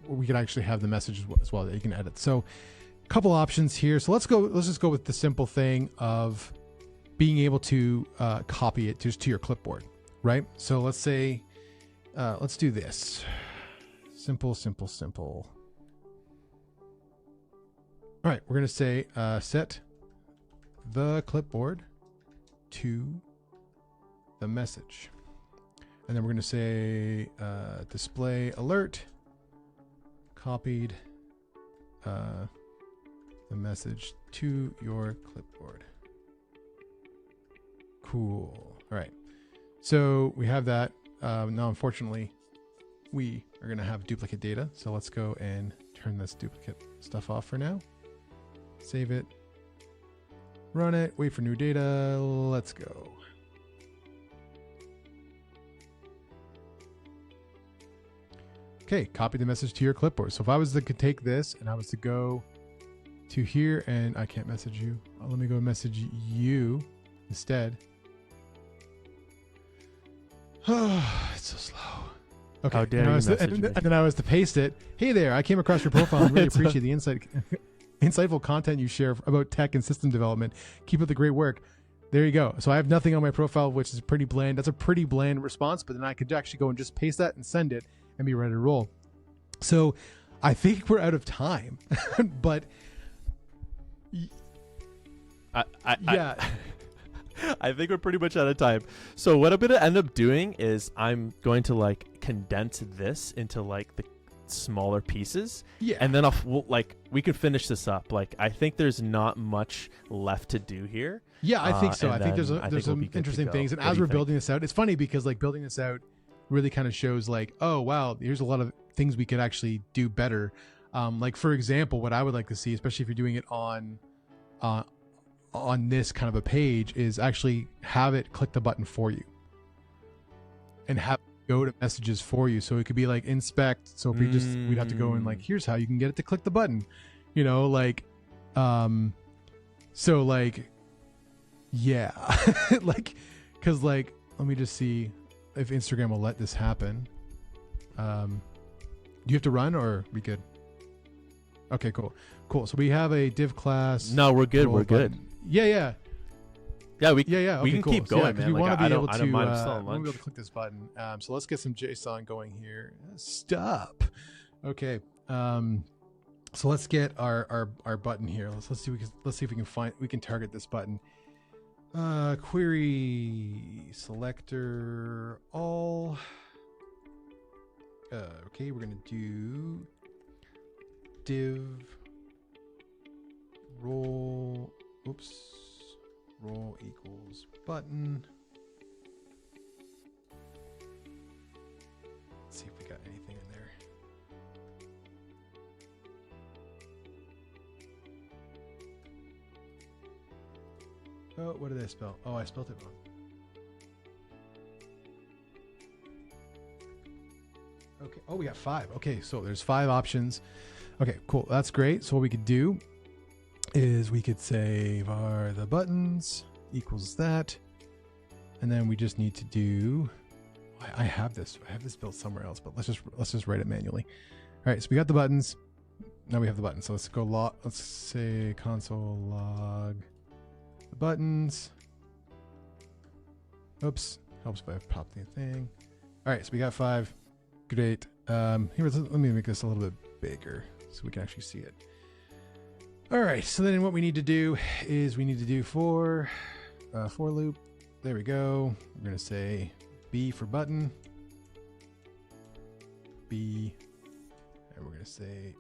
We could actually have the message as well that you can edit. So a couple options here. So let's just go with the simple thing of being able to copy it just to your clipboard. Right? So let's say, let's do this. Simple. All right, we're going to say set the clipboard to the message. And then we're going to say display alert, copied the message to your clipboard. Cool. All right. So we have that. Now, unfortunately, we are going to have duplicate data. So let's go and turn this duplicate stuff off for now. Save it. Run it. Wait for new data. Let's go. Okay, copy the message to your clipboard. So if I was to take this and I was to go to here, and I can't message you. Let me go message you instead. It's so slow. Okay. How dare you message me? And then I was to paste it. Hey there, I came across your profile and really appreciate the insightful content you share about tech and system development. Keep up the great work. There you go. So I have nothing on my profile, which is pretty bland. That's a pretty bland response, but then I could actually go and just paste that and send it and be ready to roll. So I think we're out of time, but yeah. I think we're pretty much out of time. So what I'm going to end up doing is I'm going to like condense this into like the smaller pieces. Yeah. And then we could finish this up. Like, I think there's not much left to do here. Yeah, I think so. I think there's some interesting things. And as we're building this out, it's funny because like building this out really kind of shows like, oh, wow, here's a lot of things we could actually do better. Like for example, what I would like to see, especially if you're doing it on this kind of a page, is actually have it click the button for you and have it go to messages for you. So it could be like inspect. So if we'd have to go and like, here's how you can get it to click the button, like, so like, yeah, like, cause like, let me just see if Instagram will let this happen. Do you have to run or are we good? Okay, cool. So we have a div class. No, we're good. We're good. Yeah. Yeah, we Yeah. we Okay, can cool. keep So, yeah, going, 'cause man. we Like want to I be able don't to. mind. I'm still on We want to be able lunch. to click this button. So let's get some JSON going here. Stop. Okay. So let's get our button here. Let's see if we can target this button. Query selector all. Okay, we're gonna do div role. Oops, role equals button. Let's see if we got anything in there. Oh, what did I spell? Oh, I spelled it wrong. Okay. Oh, we got 5. Okay, so there's 5 options. Okay, cool. That's great. So what we could do is we could say var the buttons equals that, and then we just need to do. I have this built somewhere else, but let's just write it manually. All right. So we got the buttons. Now we have the buttons. So let's go log. Let's say console log the buttons. Oops. Helps if I pop the thing. All right. So we got 5. Great. Here, let me make this a little bit bigger so we can actually see it. All right. So then what we need to do is we need to do for loop. There we go. We're going to say B for button. B. And we're going to say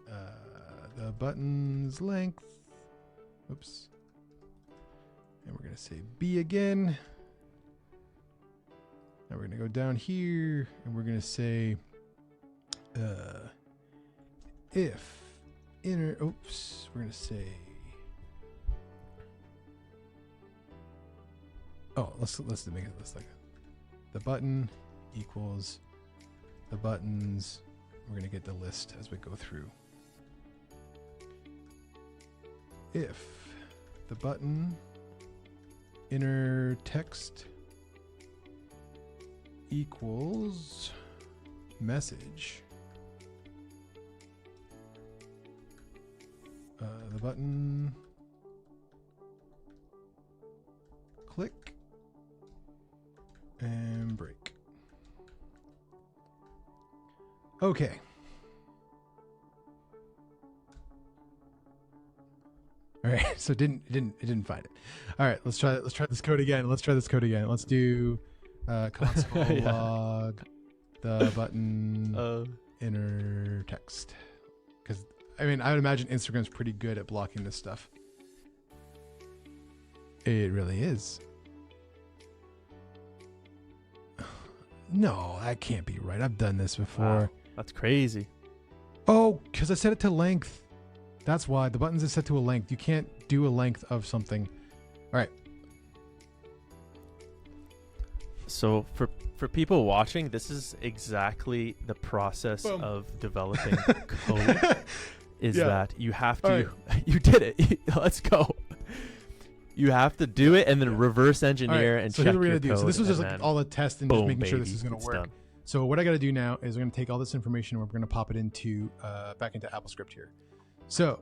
the button's length. Oops. And we're going to say B again. Now we're going to go down here and we're going to say if inner, oops, we're going to say, oh, let's make it this like the button equals the buttons. We're going to get the list as we go through. If the button inner text equals message, the button click and break. Okay. All right. So it didn't find it. All right. Let's try this code again. Let's do console Yeah. log the button inner text. Because I mean, I would imagine Instagram's pretty good at blocking this stuff. It really is. No, that can't be right. I've done this before. Wow, that's crazy. Oh, because I set it to length. That's why the buttons is set to a length. You can't do a length of something. All right. So for people watching, this is exactly the process Boom. of developing code. Is Yeah. that you have to All you did it. Let's go. You have to do it and then reverse engineer and so check here's what we're your gonna do. So code this was and just like then all the tests and boom, just making sure this baby, is gonna it's work. done. So what I got to do now is we're going to take all this information and we're going to pop it into back into AppleScript here. So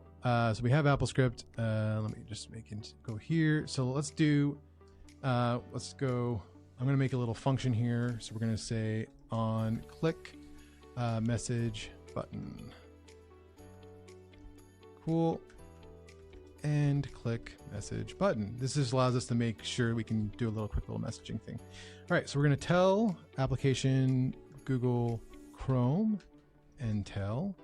we have AppleScript. Let me just make it go here. So let's do. Let's go. I'm going to make a little function here. So we're going to say on click message button. Cool. And click message button. This just allows us to make sure we can do a quick little messaging thing. All right, so we're going to tell application Google Chrome and tell.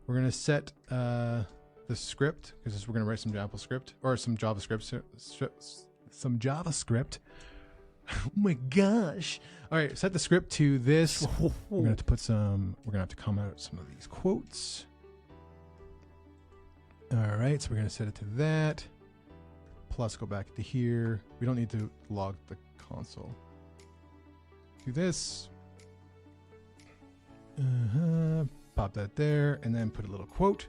We're going to set the script because we're going to write some AppleScript or some JavaScript. Some JavaScript. Oh my gosh! All right, set the script to this. We're going to have to put some. We're going to have to comment out some of these quotes. All right, so we're going to set it to that. Plus, go back to here. We don't need to log the console. Do this. Pop that there, and then put a little quote.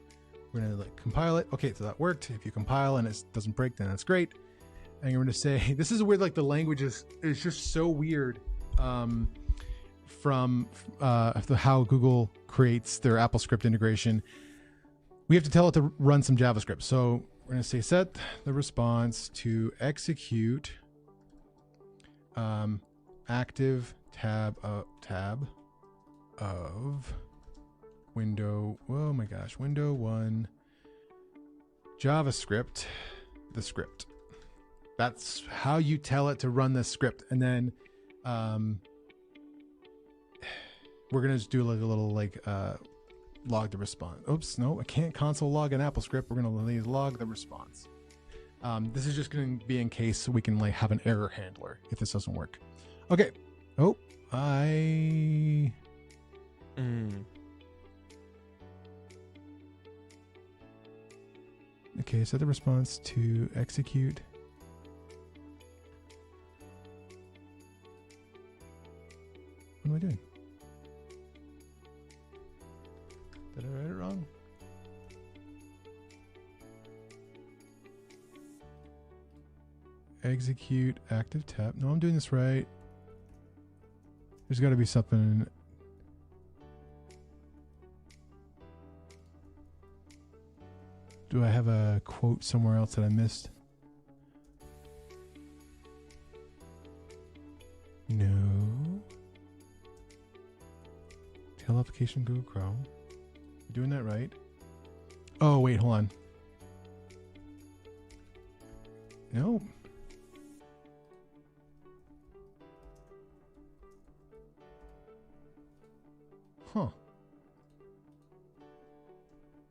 We're going to compile it. Okay, so that worked. If you compile and it doesn't break, then that's great. And you're going to say, this is weird. Like the language is just so weird from how Google creates their AppleScript integration. We have to tell it to run some JavaScript. So we're going to say set the response to execute active tab of window. Oh my gosh, window 1, JavaScript, the script. That's how you tell it to run the script. And then we're gonna just do like a little log the response. Oops, no, I can't console log an AppleScript. We're gonna log the response. This is just gonna be in case we can have an error handler if this doesn't work. Okay. Oh, Okay, set the response to execute. What am I doing? Did I write it wrong? Execute active tab. No, I'm doing this right. There's got to be something. Do I have a quote somewhere else that I missed? No. Tail application Google Chrome. You doing that right? Oh, wait, hold on. No. Huh.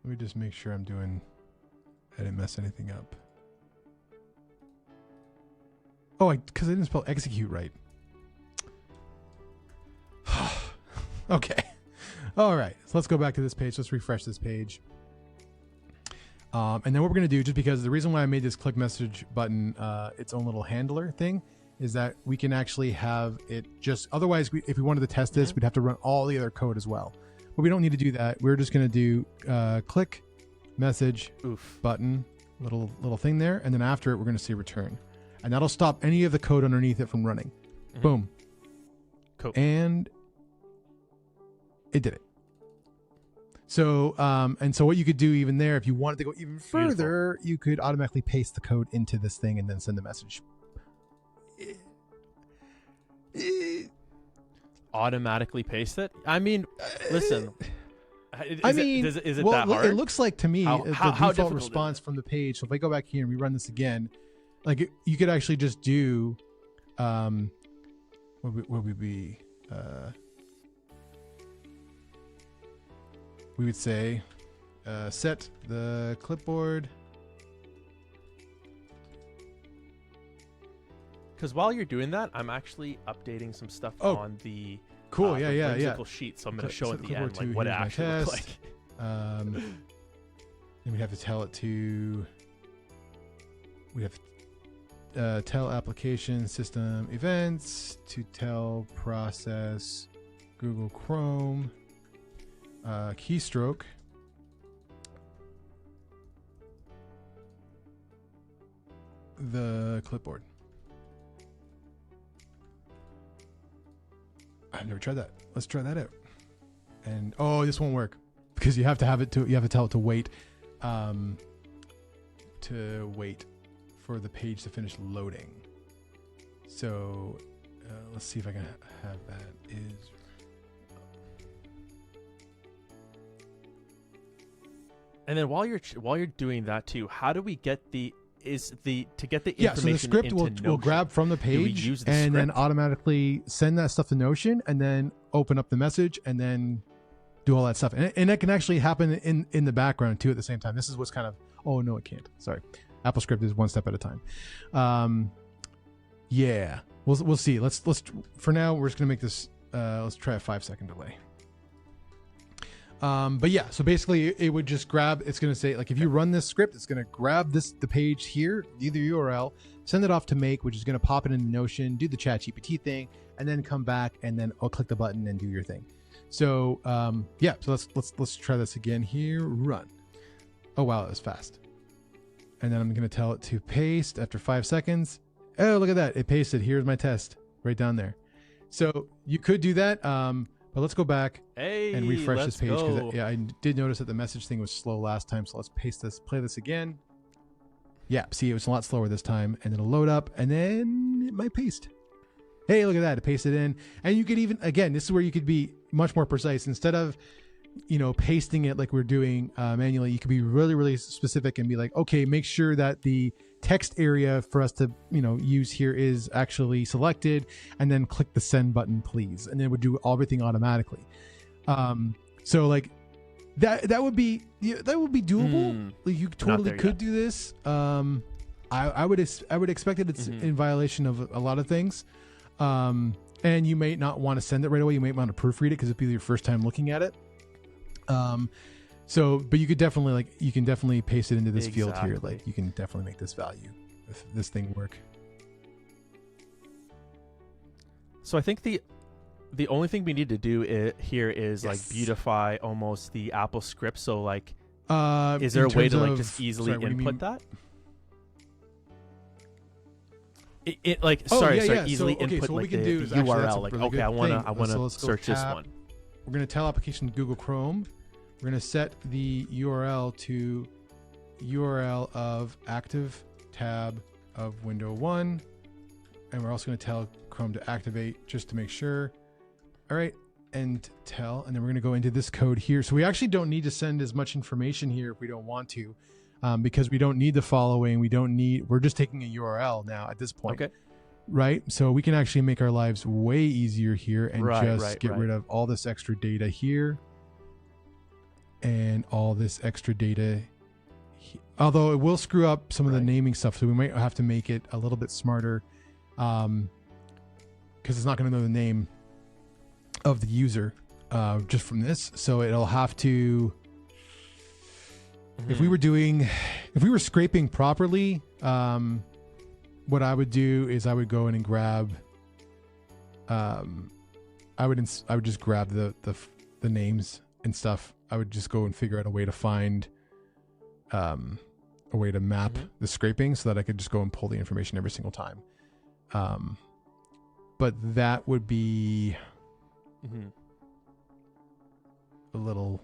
Let me just make sure I didn't mess anything up. Oh, because I didn't spell execute right. Okay. All right. So let's go back to this page. Let's refresh this page. And then what we're going to do, just because the reason why I made this click message button its own little handler thing, is that we can actually have it just, otherwise, if we wanted to test this, we'd have to run all the other code as well. But we don't need to do that. We're just going to do click message button, little thing there. And then after it, we're going to say return. And that'll stop any of the code underneath it from running. Boom. Cool. And it did it. So, and so what you could do even there, if you wanted to go even further, you could automatically paste the code into this thing and then send the message. Automatically paste it? I mean, listen. Is it well, that hard? It looks like to me how the difficult default response from the page. So if I go back here and we run this again, you could actually just do, what would we be? We would say, set the clipboard. Because while you're doing that, I'm actually updating some stuff on the cool, the whimsical sheet. So I'm going to show at the end what it actually looks like. Then we have to tell it to. We have to tell application system events to tell process Google Chrome keystroke. The clipboard. I've never tried that. Let's try that out. And this won't work because you have to tell it to wait for the page to finish loading. So let's see if I can have that is. And then while you're doing that too, how do we get the information? So the script will grab from the page and then automatically send that stuff to Notion and then open up the message and then do all that stuff. And it can actually happen in the background too at the same time. This is what's kind of, oh no, it can't. Sorry. AppleScript is one step at a time. Yeah, we'll see. Let's for now, we're just going to make this, let's try a 5-second delay. But yeah, so basically it would just grab, it's going to say, if you run this script, it's going to grab the page here, either URL, send it off to Make, which is going to pop it into Notion, do the ChatGPT thing, and then come back and then I'll click the button and do your thing. So, yeah, so let's try this again here. Run. Oh, wow. That was fast. And then I'm going to tell it to paste after 5 seconds. Oh, look at that. It pasted. Here's my test right down there. So you could do that. But let's go back and refresh this page because I did notice that the message thing was slow last time. So let's play this again. Yeah, see, it was a lot slower this time, and it'll load up, and then it might paste. hey, look at that, paste it in. And you could even, again, this is where you could be much more precise. Instead of, pasting it like we're doing manually, you could be really, really specific and be like, okay, make sure that the text area for us to, use here is actually selected, and then click the send button, please. And then it would do everything automatically. So like that would be doable. Like you totally could do this. I would expect that it's in violation of a lot of things. And you may not want to send it right away. You might want to proofread it because it'll be your first time looking at it. But you could definitely you can definitely paste it into this field here. Like you can definitely make this value if this thing work. So I think the only thing we need to do here is like beautify almost the AppleScript. So like, is there a way to like just easily input that? Easily input so like the URL. Like, really okay, I wanna search this one. We're gonna tell application Google Chrome. We're gonna set the URL to URL of active tab of window 1, and we're also gonna tell Chrome to activate just to make sure. All right, and then we're gonna go into this code here. So we actually don't need to send as much information here if we don't want to. Because we don't need the following. We're just taking a URL now at this point. Okay. Right. So we can actually make our lives way easier here and get rid of all this extra data here and all this extra data. Although it will screw up some of the naming stuff. So we might have to make it a little bit smarter because it's not going to know the name of the user just from this. So it'll have to... If we were scraping properly, what I would do is I would go in and grab, I would just grab the names and stuff. I would just go and figure out a way to find, a way to map the scraping so that I could just go and pull the information every single time. But that would be a little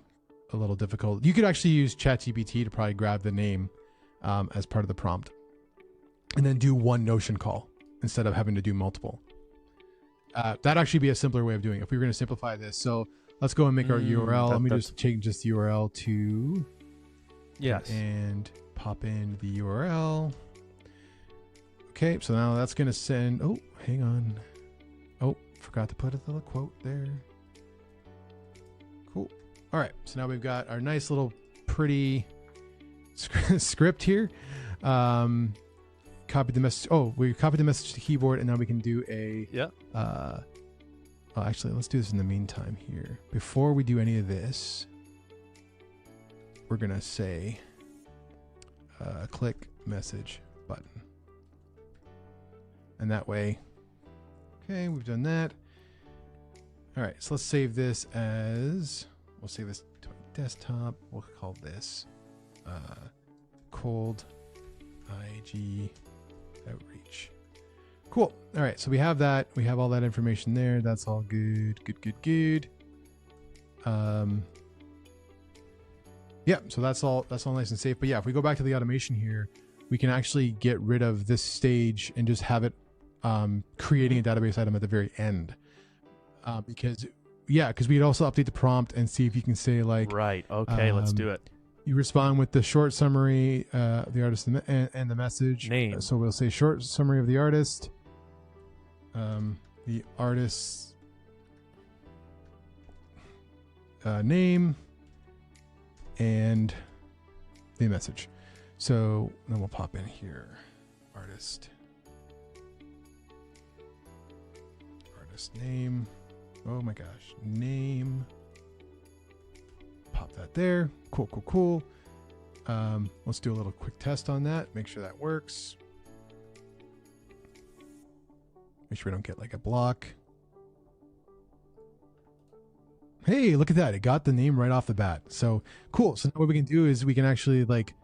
difficult. You could actually use ChatGPT to probably grab the name as part of the prompt and then do one Notion call instead of having to do multiple. That'd actually be a simpler way of doing it if we were going to simplify this. So let's go and make our URL. Let me just change this URL to and pop in the URL. Okay, so now that's going to send... Oh, hang on. Oh, forgot to put a little quote there. Cool. All right, so now we've got our nice little pretty script here. Copy the message. Oh, we copied the message to the keyboard, and now we can do a... actually, let's do this in the meantime here. Before we do any of this, we're going to say click message button. And that way, okay, we've done that. All right, so let's save this as... We'll save this to my desktop. We'll call this cold IG outreach. Cool. All right. So we have that. We have all that information there. That's all good. Good. Yeah. So that's all nice and safe. But yeah, if we go back to the automation here, we can actually get rid of this stage and just have it creating a database item at the very end. Because we'd also update the prompt and see if you can say like... Right. Okay, let's do it. You respond with the short summary, the artist and the message. Name. So we'll say short summary of the artist. The artist's name and the message. So then we'll pop in here. Artist name. Oh my gosh. Name. Pop that there. Cool. Let's do a little quick test on that. Make sure that works. Make sure we don't get like a block. Hey, look at that. It got the name right off the bat. So cool. So now what we can do is we can actually like,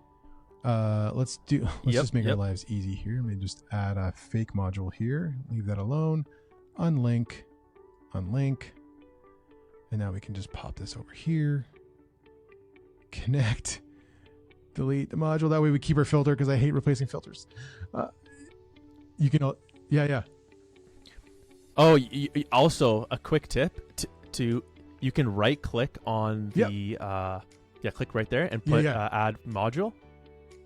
let's just make our lives easy here. Let me just add a fake module here. Leave that alone. Unlink. And now we can just pop this over here. Connect. Delete the module. That way we keep our filter because I hate replacing filters. You can, yeah. Oh, also a quick tip to you can right click on the click right there and put add module.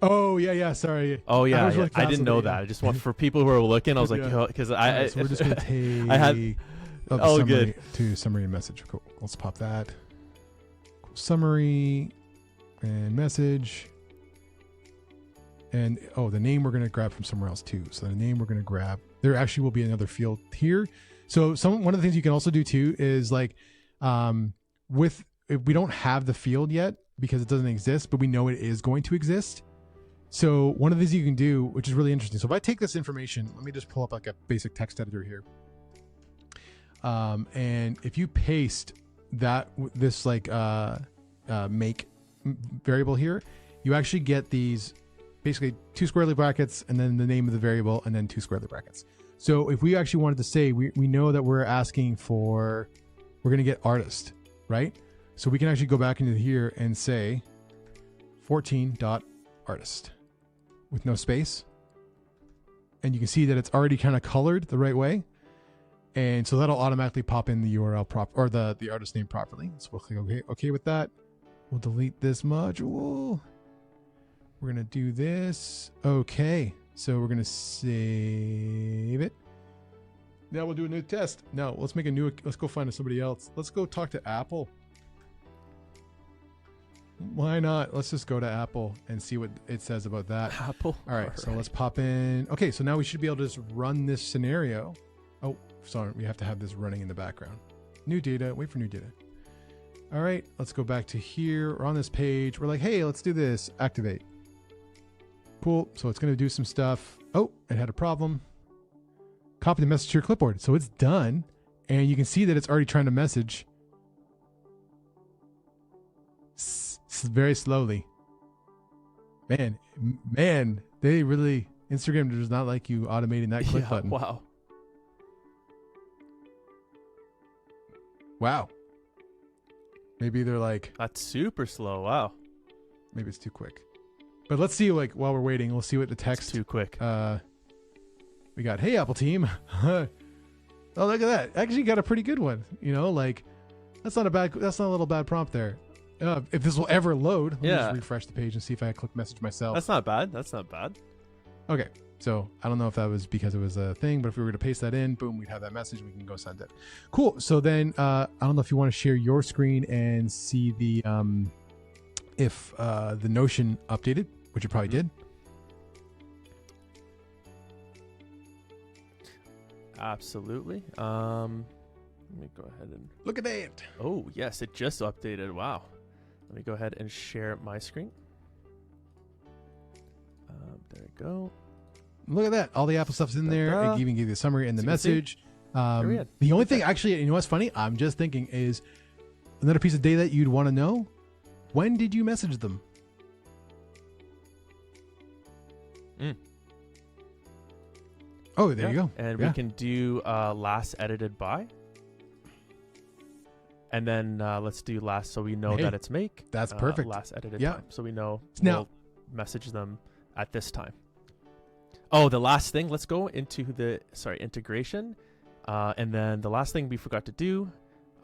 Oh yeah. Sorry. Oh yeah, was really I didn't know that. I just want for people who are looking. I was like, because so we're just gonna take. I had. Summary good. To summary and message. Cool. Let's pop that. Cool. Summary and message. And the name we're gonna grab from somewhere else too. So the name we're gonna grab. There actually will be another field here. So one of the things you can also do too is like, if we don't have the field yet because it doesn't exist, but we know it is going to exist. So one of the things you can do, which is really interesting. So if I take this information, let me just pull up like a basic text editor here. And if you paste this like make variable here, you actually get these basically 2 squarely brackets and then the name of the variable and then 2 squarely brackets. So if we actually wanted to say, we know that we're asking for, we're going to get artist, right? So we can actually go back into here and say 14.artist with no space. And you can see that it's already kind of colored the right way. And so that'll automatically pop in the URL or the artist name properly. So we'll click okay with that. We'll delete this module. We're going to do this. Okay. So we're going to save it. Now we'll do a new test. No, let's go find somebody else. Let's go talk to Apple. Why not? Let's just go to Apple and see what it says about that. Apple. All right. So let's pop in. Okay. So now we should be able to just run this scenario. Oh, sorry. We have to have this running in the background. New data. Wait for new data. All right. Let's go back to here. We're on this page. We're like, hey, let's do this. Activate. Cool. So it's going to do some stuff. Oh, it had a problem. Copy the message to your clipboard. So it's done. And you can see that it's already trying to message very slowly. Man, they really, Instagram does not like you automating that click button. Wow. Maybe they're like, that's super slow. Wow. Maybe it's too quick. But let's see, like, while we're waiting, we'll see what the text. It's too quick. We got, hey, Apple team. Oh, look at that. Actually got a pretty good one. You know, like, that's not a little bad prompt there. If this will ever load, let me just refresh the page and see if I click message myself. That's not bad. Okay. So I don't know if that was because it was a thing, but if we were to paste that in, boom, we'd have that message. We can go send it. Cool. So then I don't know if you want to share your screen and see the if the Notion updated, which it probably did. Absolutely. Let me go ahead and look at that. Oh yes, it just updated. Wow. Let me go ahead and share my screen. There you go. Look at that. All the Apple stuff's in there. It even gave you the summary and the message. The only thing, actually, you know what's funny? I'm just thinking is another piece of data that you'd want to know. When did you message them? Oh, there you go. And we can do last edited by. And then let's do last so we know that it's make. That's perfect. Last edited time. So we know we'll message them at this time. Oh, the last thing. Let's go into the integration. And then the last thing we forgot to do.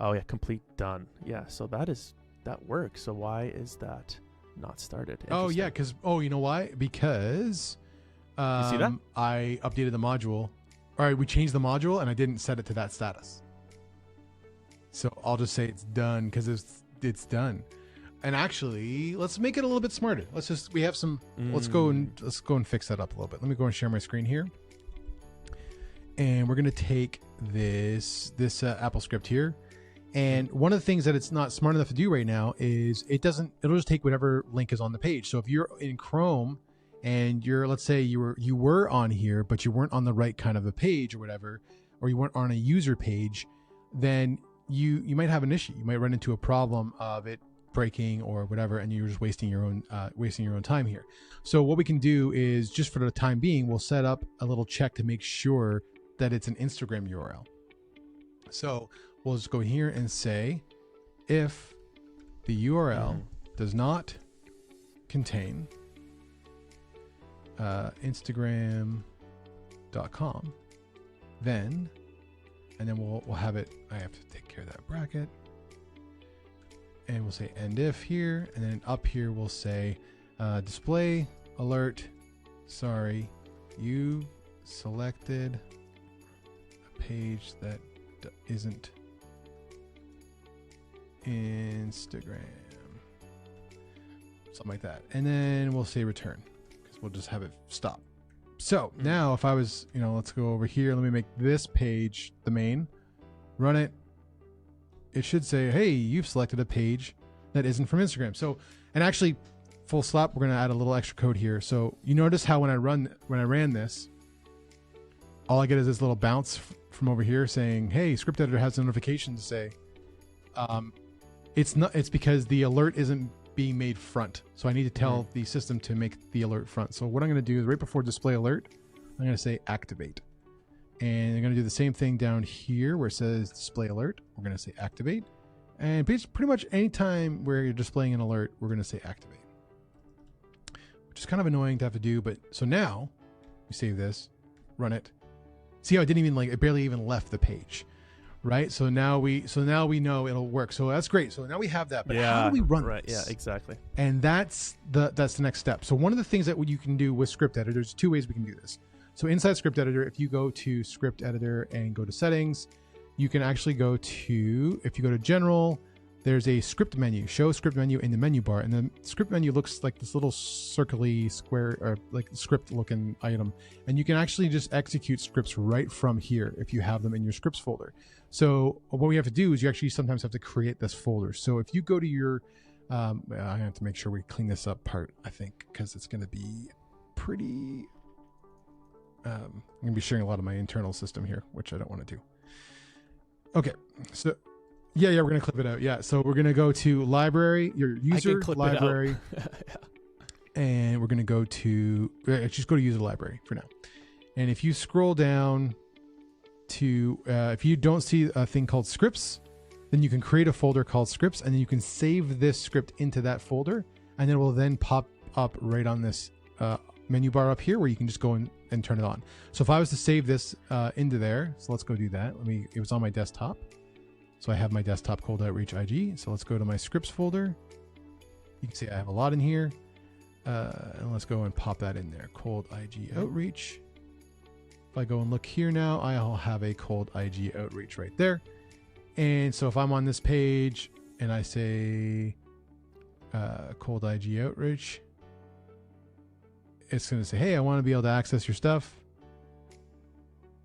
Oh yeah, complete done. Yeah, so that works. So why is that not started? Oh yeah, you know why? Because you see that? I updated the module. All right, we changed the module and I didn't set it to that status. So I'll just say it's done because it's done. And actually, let's make it a little bit smarter. Let's go and fix that up a little bit. Let me go and share my screen here. And we're going to take this AppleScript here. And one of the things that it's not smart enough to do right now is it'll just take whatever link is on the page. So if you're in Chrome and let's say you were on here, but you weren't on the right kind of a page or whatever, or you weren't on a user page, then you might have an issue. You might run into a problem of it breaking or whatever, and you're just wasting your own time here. So what we can do is, just for the time being, we'll set up a little check to make sure that it's an Instagram URL. So we'll just go here and say, if the URL does not contain Instagram.com, then and then we'll have it. I have to take care of that bracket, and we'll say end if here, and then up here we'll say display alert. Sorry, you selected a page that isn't Instagram, something like that, and then we'll say return because we'll just have it stop. So now if I was, let's go over here. Let me make this page the main, run it. It should say, hey, you've selected a page that isn't from Instagram. So, and actually full stop, we're going to add a little extra code here. So you notice how when I ran this, all I get is this little bounce from over here saying, hey, script editor has a notification to say, it's because the alert isn't being made front. So I need to tell the system to make the alert front. So what I'm going to do is right before display alert, I'm going to say activate. And I'm going to do the same thing down here where it says display alert. We're going to say activate. And pretty much anytime where you're displaying an alert, we're going to say activate. Which is kind of annoying to have to do. But so now we save this, run it. See how it didn't even it barely even left the page. Right. So now we know it'll work. So that's great. So now we have that. But how do we run this? Yeah, exactly. And that's the next step. So one of the things that you can do with script editor, there's two ways we can do this. So inside script editor, if you go to script editor and go to settings, you can actually go to, if you go to general, there's a script menu, show script menu in the menu bar. And the script menu looks like this little circly square or like script looking item. And you can actually just execute scripts right from here if you have them in your scripts folder. So what we have to do is you actually sometimes have to create this folder. So if you go to your, I have to make sure we clean this up part, I think, because it's going to be pretty, I'm going to be sharing a lot of my internal system here, which I don't want to do. Okay. So yeah, we're going to clip it out. Yeah. So we're going to go to library, your user library, and we're going to go to, just go to user library for now. And if you scroll down to, if you don't see a thing called scripts, then you can create a folder called scripts, and then you can save this script into that folder, and it will then pop up right on this menu bar up here where you can just go and turn it on. So if I was to save this into there, so let's go do that. It was on my desktop. So I have my desktop cold outreach IG. So let's go to my scripts folder. You can see I have a lot in here. And let's go and pop that in there. Cold IG outreach. If I go and look here now, I'll have a cold IG outreach right there. And so if I'm on this page and I say cold IG outreach, it's going to say, hey, I want to be able to access your stuff.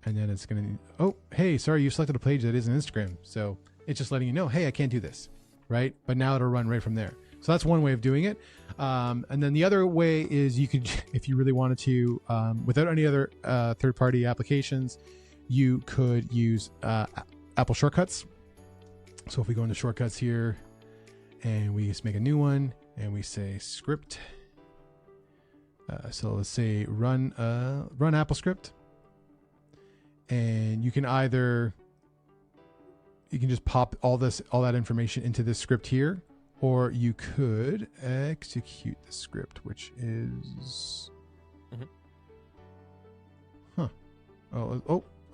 And then it's going to, oh, hey, sorry, you selected a page that isn't Instagram. So it's just letting you know, hey, I can't do this, right? But now it'll run right from there. So that's one way of doing it. And then the other way is you could, if you really wanted to, without any other third-party applications, you could use Apple shortcuts. So if we go into shortcuts here and we just make a new one and we say script. So let's say run AppleScript. And you can just pop all that information into this script here, or you could execute the script, which is, hold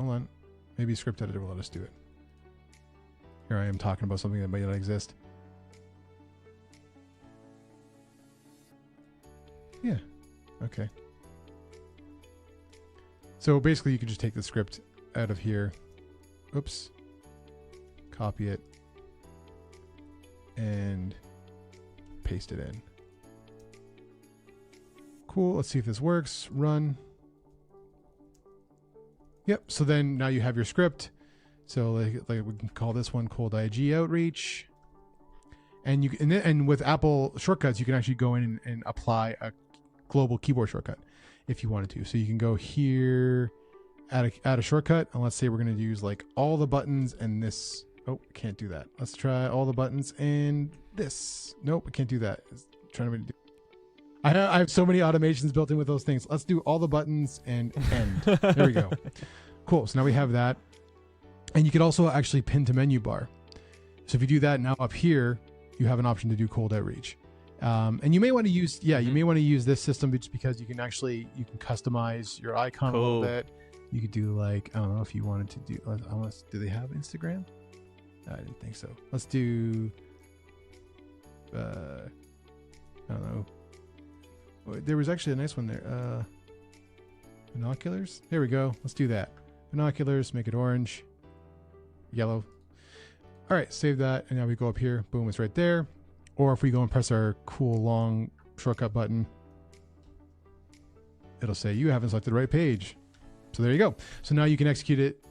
on. Maybe script editor will let us do it. Here I am talking about something that might not exist. Yeah. Okay. So basically you can just take the script out of here. Oops. Copy it. And paste it in. Cool. Let's see if this works. Run. Yep. So then now you have your script. So like we can call this one cold IG outreach. And and with Apple shortcuts, you can actually go in and apply a global keyboard shortcut if you wanted to. So you can go here, add a shortcut, and let's say we're going to use like all the buttons and this. Oh, can't do that. Let's try all the buttons and this. Nope, we can't do that. It's trying to do. I have so many automations built in with those things. Let's do all the buttons and end. There we go. Cool. So now we have that. And you could also actually pin to menu bar. So if you do that now up here, you have an option to do cold outreach. And you may want to use, you may want to use this system just because you can customize your icon a little bit. You could do like, I don't know if you wanted to do, do they have Instagram? I didn't think so. Let's do, I don't know. There was actually a nice one there. Binoculars. There we go. Let's do that. Binoculars, make it orange, yellow. All right, save that. And now we go up here. Boom, it's right there. Or if we go and press our cool long shortcut button, it'll say you haven't selected the right page. So there you go. So now you can execute it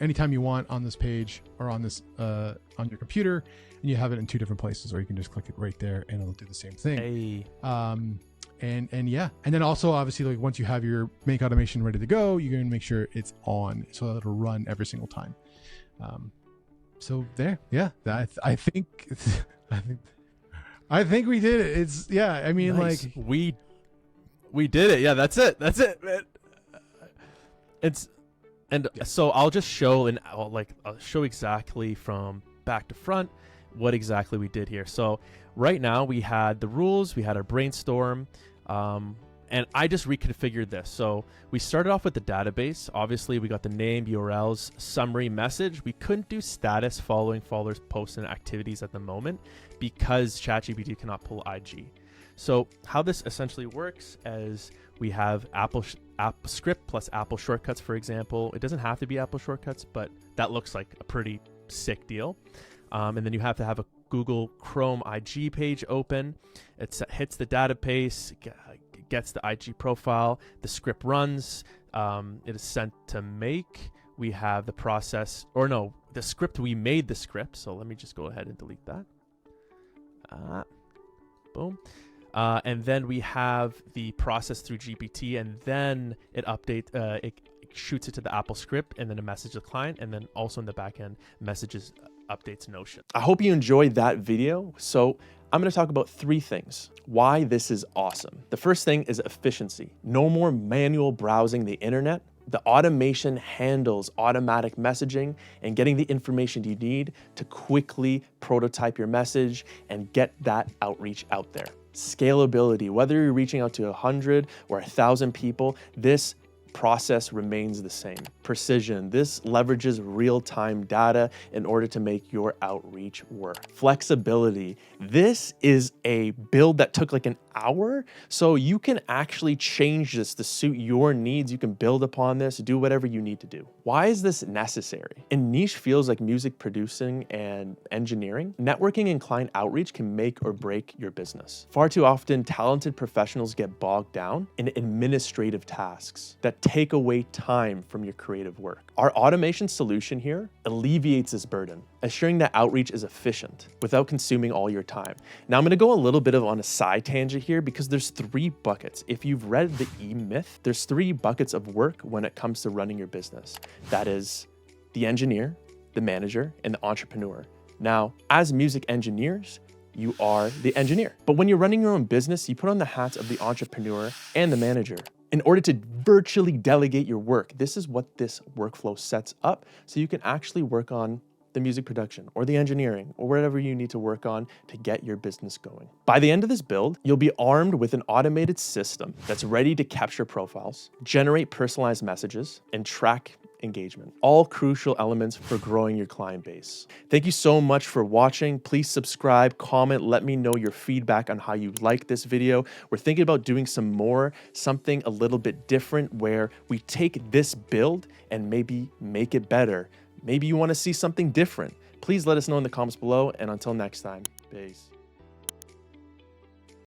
anytime you want on this page or on this on your computer, and you have it in 2 different places, or you can just click it right there and it'll do the same thing. Hey. And yeah, and then also obviously, like, once you have your make automation ready to go, you're going to make sure it's on so that it'll run every single time. So there, yeah, I think we did it. It's, yeah, I mean, nice. like we did it. Yeah, that's it, man. So I'll just show, and I'll show exactly from back to front what exactly we did here. So right now we had the rules, we had our brainstorm, and I just reconfigured this. So we started off with the database. Obviously, we got the name, URLs, summary, message. We couldn't do status, following, followers, posts, and activities at the moment because ChatGPT cannot pull IG. So how this essentially works is we have AppleScript plus Apple shortcuts, for example. It doesn't have to be Apple shortcuts, but that looks like a pretty sick deal. And then you have to have a Google Chrome IG page open. It hits the database, gets the IG profile, the script runs, it is sent to make. We have the process, or no, the script, we made the script. So let me just go ahead and delete that. Boom. And then we have the process through GPT, and then it shoots it to the AppleScript, and then a message to the client, and then also in the back end, messages updates Notion. I hope you enjoyed that video. So I'm going to talk about 3 things. Why this is awesome. The first thing is efficiency. No more manual browsing the internet. The automation handles automatic messaging and getting the information you need to quickly prototype your message and get that outreach out there. Scalability, whether you're reaching out to 100 or 1,000 people, this process remains the same. Precision, this leverages real-time data in order to make your outreach work. Flexibility, this is a build that took like an hour, so you can actually change this to suit your needs. You can build upon this, do whatever you need to do. Why is this necessary? In niche fields like music producing and engineering, networking and client outreach can make or break your business. Far too often, talented professionals get bogged down in administrative tasks that take away time from your creative work. Our automation solution here alleviates this burden, assuring that outreach is efficient without consuming all your time. Now I'm going to go a little bit on a side tangent here because there's 3 buckets. If you've read the E-Myth, there's 3 buckets of work when it comes to running your business. That is the engineer, the manager, and the entrepreneur. Now, as music engineers, you are the engineer. But when you're running your own business, you put on the hats of the entrepreneur and the manager. In order to virtually delegate your work, this is what this workflow sets up so you can actually work on the music production or the engineering or whatever you need to work on to get your business going. By the end of this build, you'll be armed with an automated system that's ready to capture profiles, generate personalized messages, and track engagement, all crucial elements for growing your client base. Thank you so much for watching. Please subscribe, comment, let me know your feedback on how you like this video. We're thinking about doing something a little bit different where we take this build and maybe make it better. Maybe you want to see something different. Please let us know in the comments below, and until next time, peace.